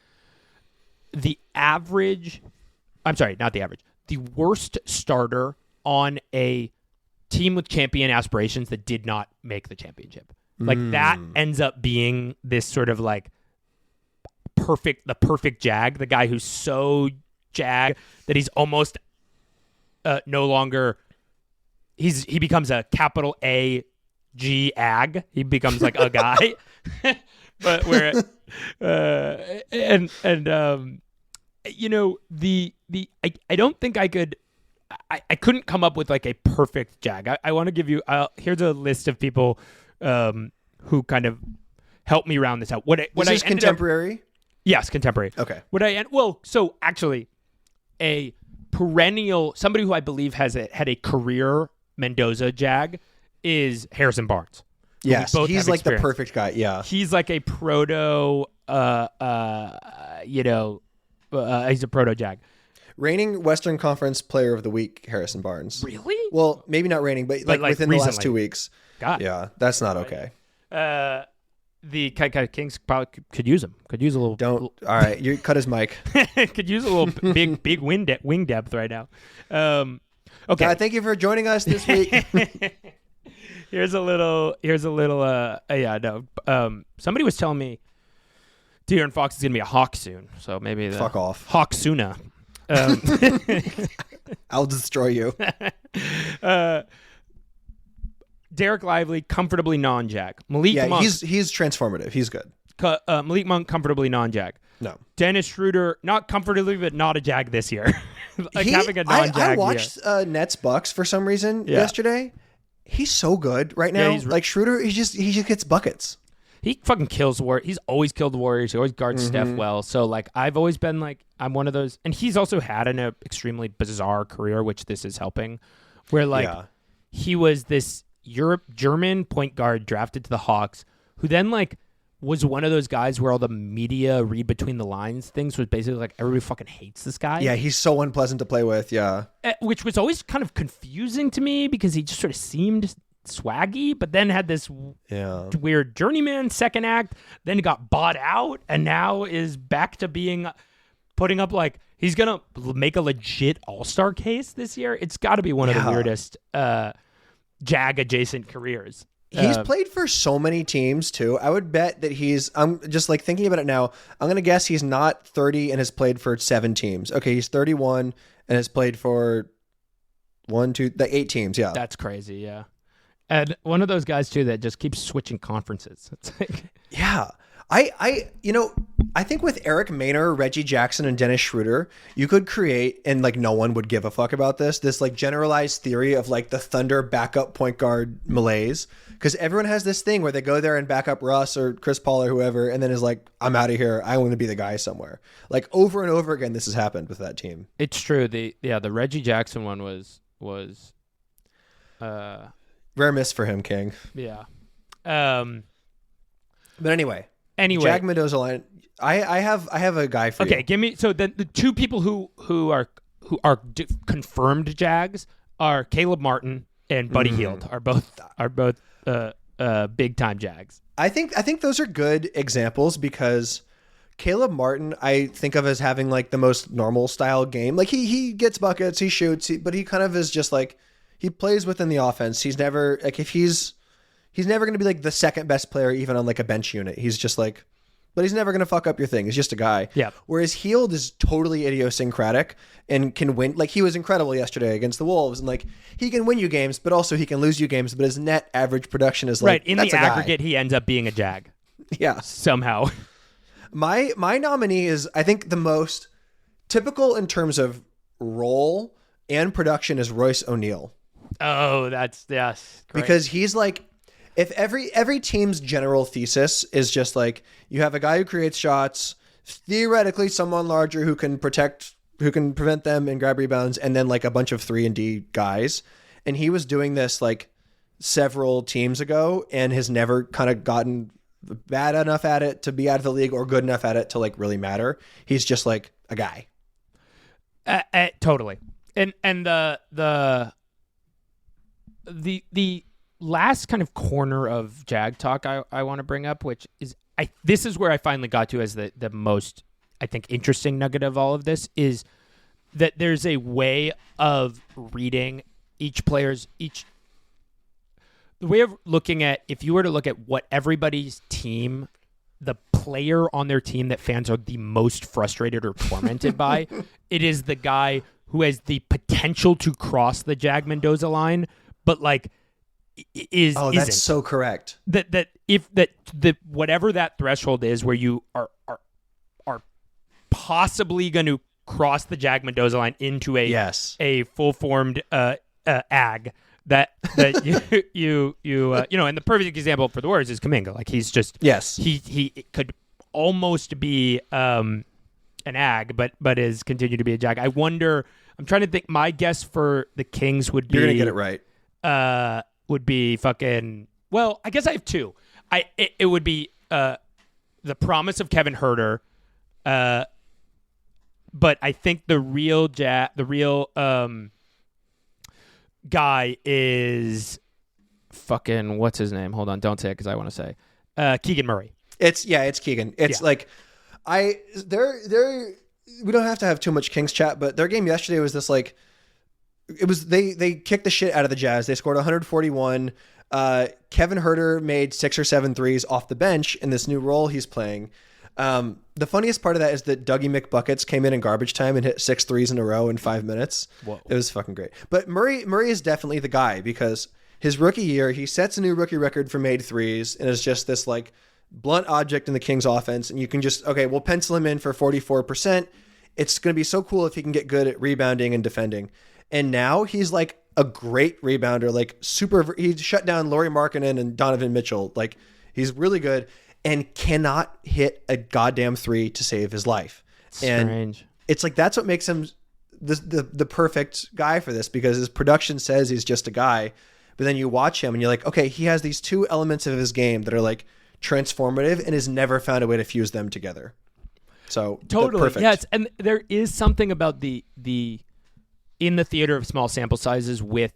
the average. I'm sorry, not the average. The worst starter on a team with champion aspirations that did not make the championship. Like that ends up being this sort of like the perfect Jag, the guy who's so Jag that he's almost no longer. He becomes a capital A G ag. He becomes like a guy, but where I don't think I could. I couldn't come up with like a perfect Jag. I want to give you. Here's a list of people who kind of helped me round this out. Is this contemporary? Yes, contemporary. Okay. So actually, a perennial, somebody who I believe had a career Mendoza Jag is Harrison Barnes. Yes, he's like the perfect guy. Yeah, he's like a proto. He's a proto Jag. Reigning Western Conference Player of the Week, Harrison Barnes. Really? Well, maybe not reigning, but like within recently. The last 2 weeks. God. Yeah, that's not okay. The Kings probably could use him. Could use a little. All right, you cut his mic. Could use a little big wing depth right now. Okay. Thank you for joining us this week. Here's a little. Somebody was telling me De'Aaron Fox is gonna be a Hawk soon, so maybe fuck off. Hawk sooner. I'll destroy you. Derek Lively, comfortably non-Jag. Malik Monk. he's transformative. He's good. Malik Monk, comfortably non-Jag. No. Dennis Schroeder, not comfortably, but not a Jag this year. Having a non-Jag I watched Nets Bucks for some reason yesterday. He's so good right now. Like Schroeder, he just gets buckets. He fucking kills Warriors. He's always killed the Warriors. He always guards Steph well. So, like, I've always been like, I'm one of those. And he's also had an extremely bizarre career, which this is helping, where, like, he was this German point guard drafted to the Hawks, who then, like, was one of those guys where all the media read between the lines things was basically like, everybody fucking hates this guy. Yeah, he's so unpleasant to play with, Which was always kind of confusing to me because he just sort of seemed swaggy, but then had this weird journeyman second act, then got bought out, and now is back to putting up, like, he's gonna make a legit all-star case this year. It's got to be one of the weirdest Jag adjacent careers. He's played for so many teams too. I would bet that I'm just like thinking about it now, I'm gonna guess he's not 30 and has played for 7 teams. Okay, he's 31 and has played for 8 teams. Yeah, that's crazy. Yeah. And one of those guys too that just keeps switching conferences. It's like, I think with Eric Maynor, Reggie Jackson, and Dennis Schroeder, you could create, and like no one would give a fuck about this like generalized theory of like the Thunder backup point guard malaise, because everyone has this thing where they go there and back up Russ or Chris Paul or whoever, and then is like, I'm out of here. I want to be the guy somewhere. Like over and over again, this has happened with that team. It's true. The Reggie Jackson one was rare miss for him, King. Yeah. But anyway, Jag Mendoza line. I have a guy for you. Okay, give me. So the 2 people who are confirmed Jags are Caleb Martin and Buddy Hield. Are both big time Jags. I think those are good examples because Caleb Martin I think of as having like the most normal style game. Like he gets buckets, he shoots, but he kind of is just like, he plays within the offense. He's never like, if he's never going to be like the second best player even on like a bench unit. He's just like, but he's never going to fuck up your thing. He's just a guy. Yeah. Whereas Hield is totally idiosyncratic and can win. Like he was incredible yesterday against the Wolves, and like he can win you games, but also he can lose you games. But his net average production is like, right in the aggregate, he ends up being a Jag. Yeah, somehow. My nominee is, I think, the most typical in terms of role and production is Royce O'Neal. Oh, that's great. Because he's like, if every team's general thesis is just like, you have a guy who creates shots, theoretically someone larger who can prevent them and grab rebounds, and then like a bunch of 3-and-D guys. And he was doing this like several teams ago and has never kind of gotten bad enough at it to be out of the league or good enough at it to like really matter. He's just like a guy. Totally. And the last kind of corner of Jag talk I want to bring up, which is this is where I finally got to as the most, I think, interesting nugget of all of this, is that there's a way of reading the way of looking at, if you were to look at what everybody's team, the player on their team that fans are the most frustrated or tormented by, it is the guy who has the potential to cross the Jag Mendoza line, but like that's isn't. So correct. That whatever that threshold is where you are possibly going to cross the Jag Mendoza line into a full formed ag that you and the perfect example for the Warriors is Kuminga. Like he's just he could almost be an ag, but is continued to be a Jag. I wonder. I'm trying to think. My guess for the Kings would be, you're gonna get it right. Would be fucking. Well, I guess I have 2. It would be the promise of Kevin Huerter, but I think the real guy is fucking, what's his name? Hold on, don't say it because I want to say Keegan Murray. It's Keegan. It's like we don't have to have too much Kings chat, but their game yesterday was this like, it was they kicked the shit out of the Jazz. They scored 141. Kevin Huerter made 6 or 7 threes off the bench in this new role he's playing. The funniest part of that is that Dougie McBuckets came in garbage time and hit 6 threes in a row in 5 minutes. Whoa. It was fucking great. But Murray is definitely the guy because his rookie year, he sets a new rookie record for made threes and is just this like blunt object in the Kings offense. And you can just, okay, we'll pencil him in for 44%. It's going to be so cool if he can get good at rebounding and defending. And now he's like a great rebounder, like he shut down Lauri Markkanen and Donovan Mitchell. Like he's really good. and cannot hit a goddamn three to save his life. And Strange. it's like that's what makes him the perfect guy for this, because his production says he's just a guy, but then you watch him and you're like, okay, he has these two elements of his game that are like transformative and has never found a way to fuse them together. So Totally. perfect. Yes, and there is something about the in the theater of small sample sizes with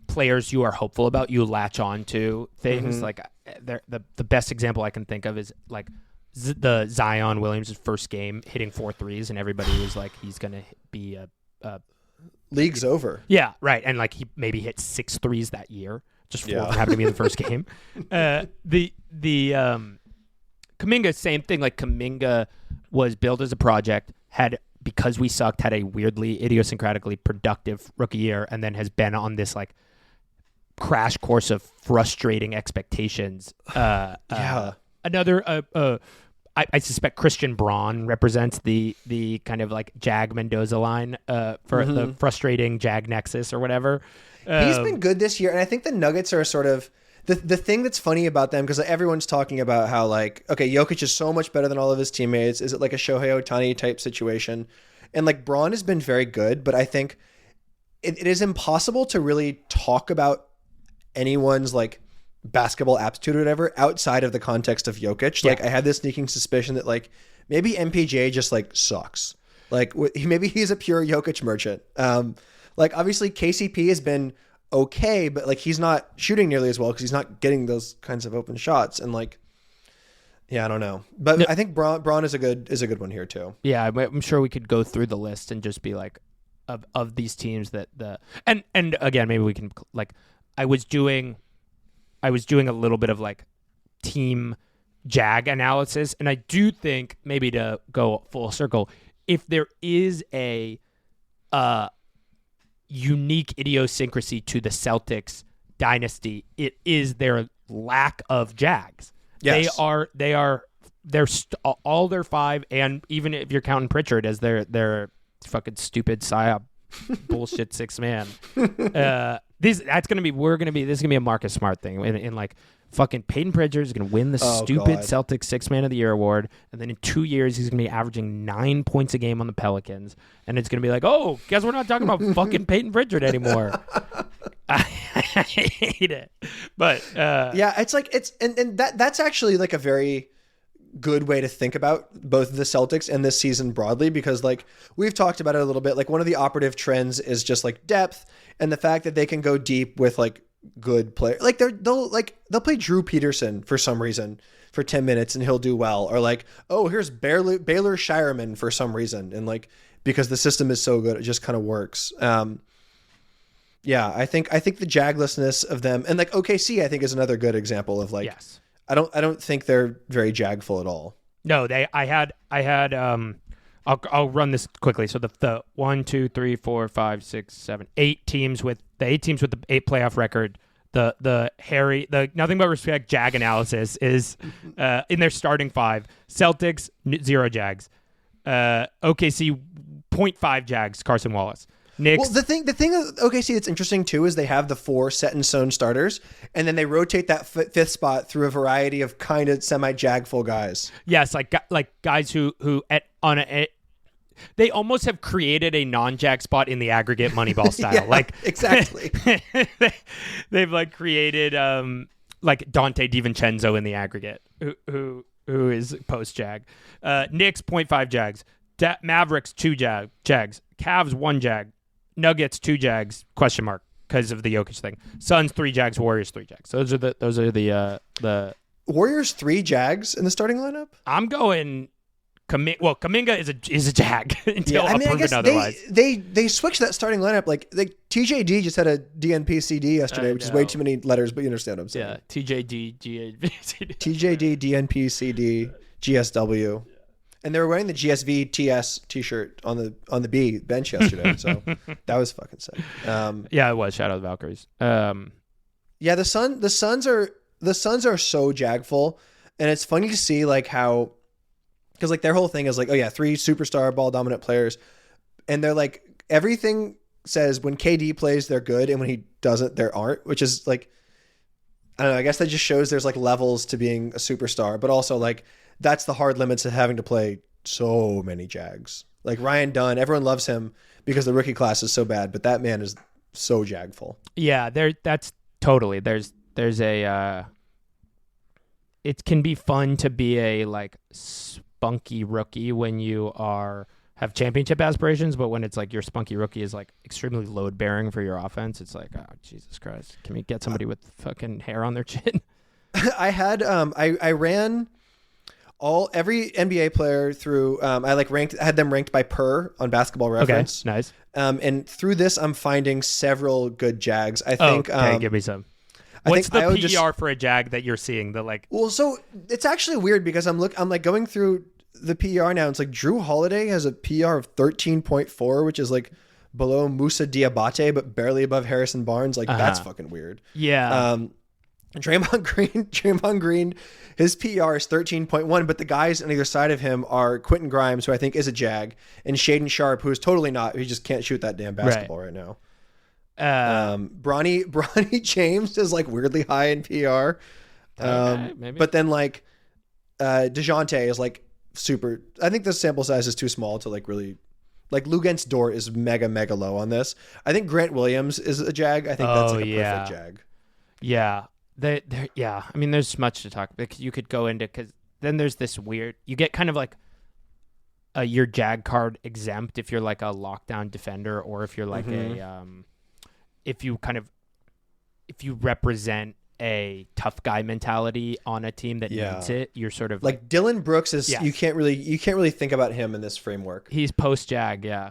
players you are hopeful about, you latch on to things. Like the best example I can think of is like the Zion Williams' first game hitting 4 threes, and everybody was like, he's gonna be a League's over. yeah, right, and like he maybe hit 6 threes that year, just 4 of them happened to be in the first game. The Kuminga, same thing. Like Kuminga was built as a project, because we sucked, had a weirdly idiosyncratically productive rookie year, and then has been on this like crash course of frustrating expectations. Another, I suspect Christian Braun represents the kind of like Jag Mendoza line for the frustrating Jag Nexus or whatever. He's been good this year, and I think the Nuggets are sort of the thing that's funny about them, because like, everyone's talking about how like, okay, Jokic is so much better than all of his teammates. Is it like a Shohei Ohtani type situation? And like Braun has been very good, but I think it is impossible to really talk about anyone's like basketball aptitude or whatever outside of the context of Jokic. Like I have this sneaking suspicion that like maybe MPJ just like sucks. Like maybe he's a pure Jokic merchant. Like obviously KCP has been okay, but like he's not shooting nearly as well because he's not getting those kinds of open shots. And like, yeah, I don't know, but I think Braun is a good one here too. Yeah, I'm sure we could go through the list and just be like, of these teams that and again, maybe we can like, I was doing a little bit of like team Jag analysis, and I do think, maybe to go full circle, if there is a unique idiosyncrasy to the Celtics dynasty, it is their lack of Jags. Yes. They're all their 5, and even if you're counting Pritchard as their fucking stupid psyop bullshit 6 man. This is gonna be a Marcus Smart thing. In like fucking Peyton Pritchard is gonna win the stupid Celtics 6 Man of the Year award, and then in 2 years he's gonna be averaging 9 points a game on the Pelicans, and it's gonna be like, oh, guess we're not talking about fucking Peyton Pritchard anymore. I hate it, but yeah, it's like and that's actually like a very good way to think about both the Celtics and this season broadly, because like we've talked about it a little bit. Like one of the operative trends is just like depth and the fact that they can go deep with like good players. Like they'll play Drew Peterson for some reason for 10 minutes and he'll do well, or like, oh, here's Baylor Shireman for some reason, and like because the system is so good it just kind of works. Yeah, I think the jaglessness of them, and like OKC I think is another good example of like, yes. I don't think they're very jagful at all. No, I had I'll run this quickly. So the 1, 2, 3, 4, 5, 6, 7, 8 teams with the 8 playoff record. The nothing but respect Jag analysis is in their starting 5. Celtics 0 Jags. OKC 0.5 Jags. Carson Wallace. Knicks. Well, the thing of OKC that's interesting too is they have the 4 set in stone starters, and then they rotate that 5th spot through a variety of kind of semi-jagful guys. Yes, like guys who they almost have created a non-jag spot in the aggregate Moneyball style. Yeah, like exactly. They've like created like Dante DiVincenzo in the aggregate, who is post jag. Knicks 0.5 Jags. Mavericks 2 Jags. Cavs 1 Jag. Nuggets 2 Jags ? Because of the Jokic thing. Suns 3 Jags. Warriors 3 Jags. Those are the Warriors 3 Jags in the starting lineup. I'm going. Kuminga is a Jag until proven I guess otherwise. They switched that starting lineup. Like TJD just had a DNP-CD yesterday, which is way too many letters, but you understand what I'm saying. Yeah, TJD, TJD, DNP-CD, GSW. And they were wearing the GSV TS t-shirt on the B bench yesterday, so that was fucking sick. Yeah, it was. Shout out the Valkyries. Yeah, the Suns are so jagful, and it's funny to see like how, because like their whole thing is like, oh yeah, 3 superstar ball dominant players, and they're like, everything says when KD plays they're good, and when he doesn't they aren't, which is like, I don't know. I guess that just shows there's like levels to being a superstar, but also like that's the hard limits of having to play so many Jags. Like Ryan Dunn, everyone loves him because the rookie class is so bad, but that man is so jagful. Yeah, that's totally. There's a it can be fun to be a like spunky rookie when you have championship aspirations, but when it's like your spunky rookie is like extremely load bearing for your offense, it's like, oh Jesus Christ, can we get somebody with fucking hair on their chin? I had I ran every NBA player through I had them ranked by per on Basketball Reference. Okay, nice. And through this I'm finding several good Jags. I think okay, give me some. What's the PER for a Jag that you're seeing? The like. Well, so it's actually weird because I'm like going through the PER now. It's like Drew Holiday has a PER of 13.4, which is like below Moussa Diabate, but barely above Harrison Barnes. Like that's fucking weird. Yeah. Draymond Green, his PER is 13.1, but the guys on either side of him are Quentin Grimes, who I think is a Jag, and Shaden Sharp, who is totally not. He just can't shoot that damn basketball right now. Bronny James is like weirdly high in PR. Maybe. But then like DeJounte is like super. I think the sample size is too small to like really like Luguentz Dort is mega low on this. I think Grant Williams is a Jag. I think that's like a perfect Jag. Yeah. Yeah. I mean, there's much to talk about. You could go into, because then there's this weird, you get kind of like your Jag card exempt if you're like a lockdown defender, or if you're like if you represent a tough guy mentality on a team that needs it, you're sort of like Dylan Brooks is. Yes. You can't really think about him in this framework. He's post Jag, yeah.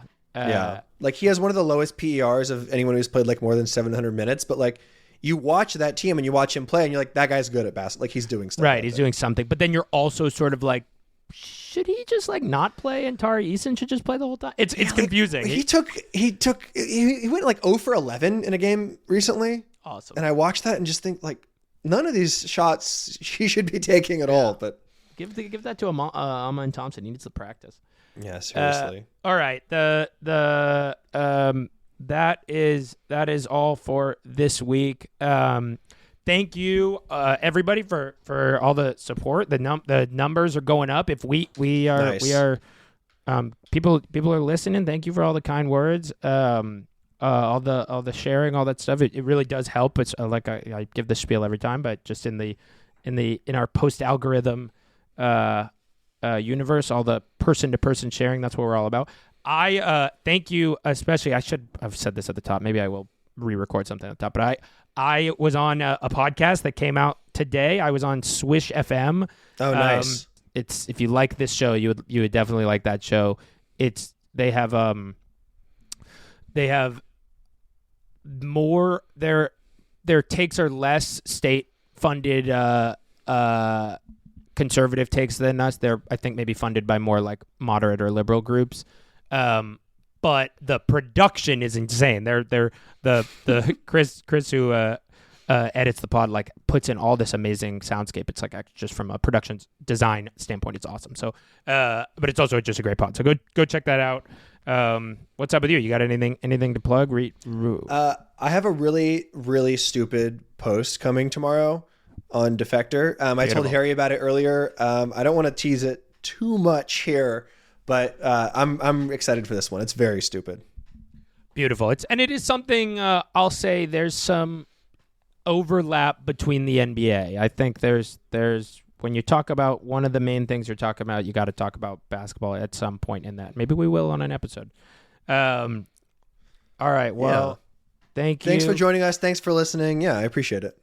Like he has one of the lowest PERs of anyone who's played like more than 700 minutes, but like you watch that team and you watch him play and you're like, that guy's good at basketball. Like he's doing stuff. Right, he's doing something. But then you're also sort of like, should he just like not play and Tari Eason should just play the whole time? It's confusing. He went like 0 for 11 in a game recently. Awesome. And I watched that and just think like none of these shots he should be taking at all. But give that to Amon Thompson. He needs to practice. Yeah, seriously. All right. That is all for this week. Thank you, everybody, for all the support. The numbers are going up. If we are nice. people are listening. Thank you for all the kind words. All the sharing, all that stuff. It really does help. It's like I give the spiel every time, but just in our post algorithm universe, all the person to person sharing. That's what we're all about. I thank you especially. I should have said this at the top. Maybe I will re-record something at the top. But I was on a podcast that came out today. I was on Swish FM. Oh, nice. It's if you like this show, you would definitely like that show. They have more their takes are less state funded conservative takes than us. They're I think maybe funded by more like moderate or liberal groups. But the production is insane. They're the Chris who edits the pod like puts in all this amazing soundscape. It's like just from a production design standpoint, it's awesome. So, but it's also just a great pod. So go check that out. What's up with you? You got anything to plug? I have a really, really stupid post coming tomorrow on Defector. I told Harry about it earlier. I don't want to tease it too much here, but I'm excited for this one. It's very stupid. Beautiful. It is something I'll say there's some overlap between the NBA. I think there's when you talk about one of the main things you're talking about, you got to talk about basketball at some point in that. Maybe we will on an episode. All right. Well, thank you. Thanks for joining us. Thanks for listening. Yeah, I appreciate it.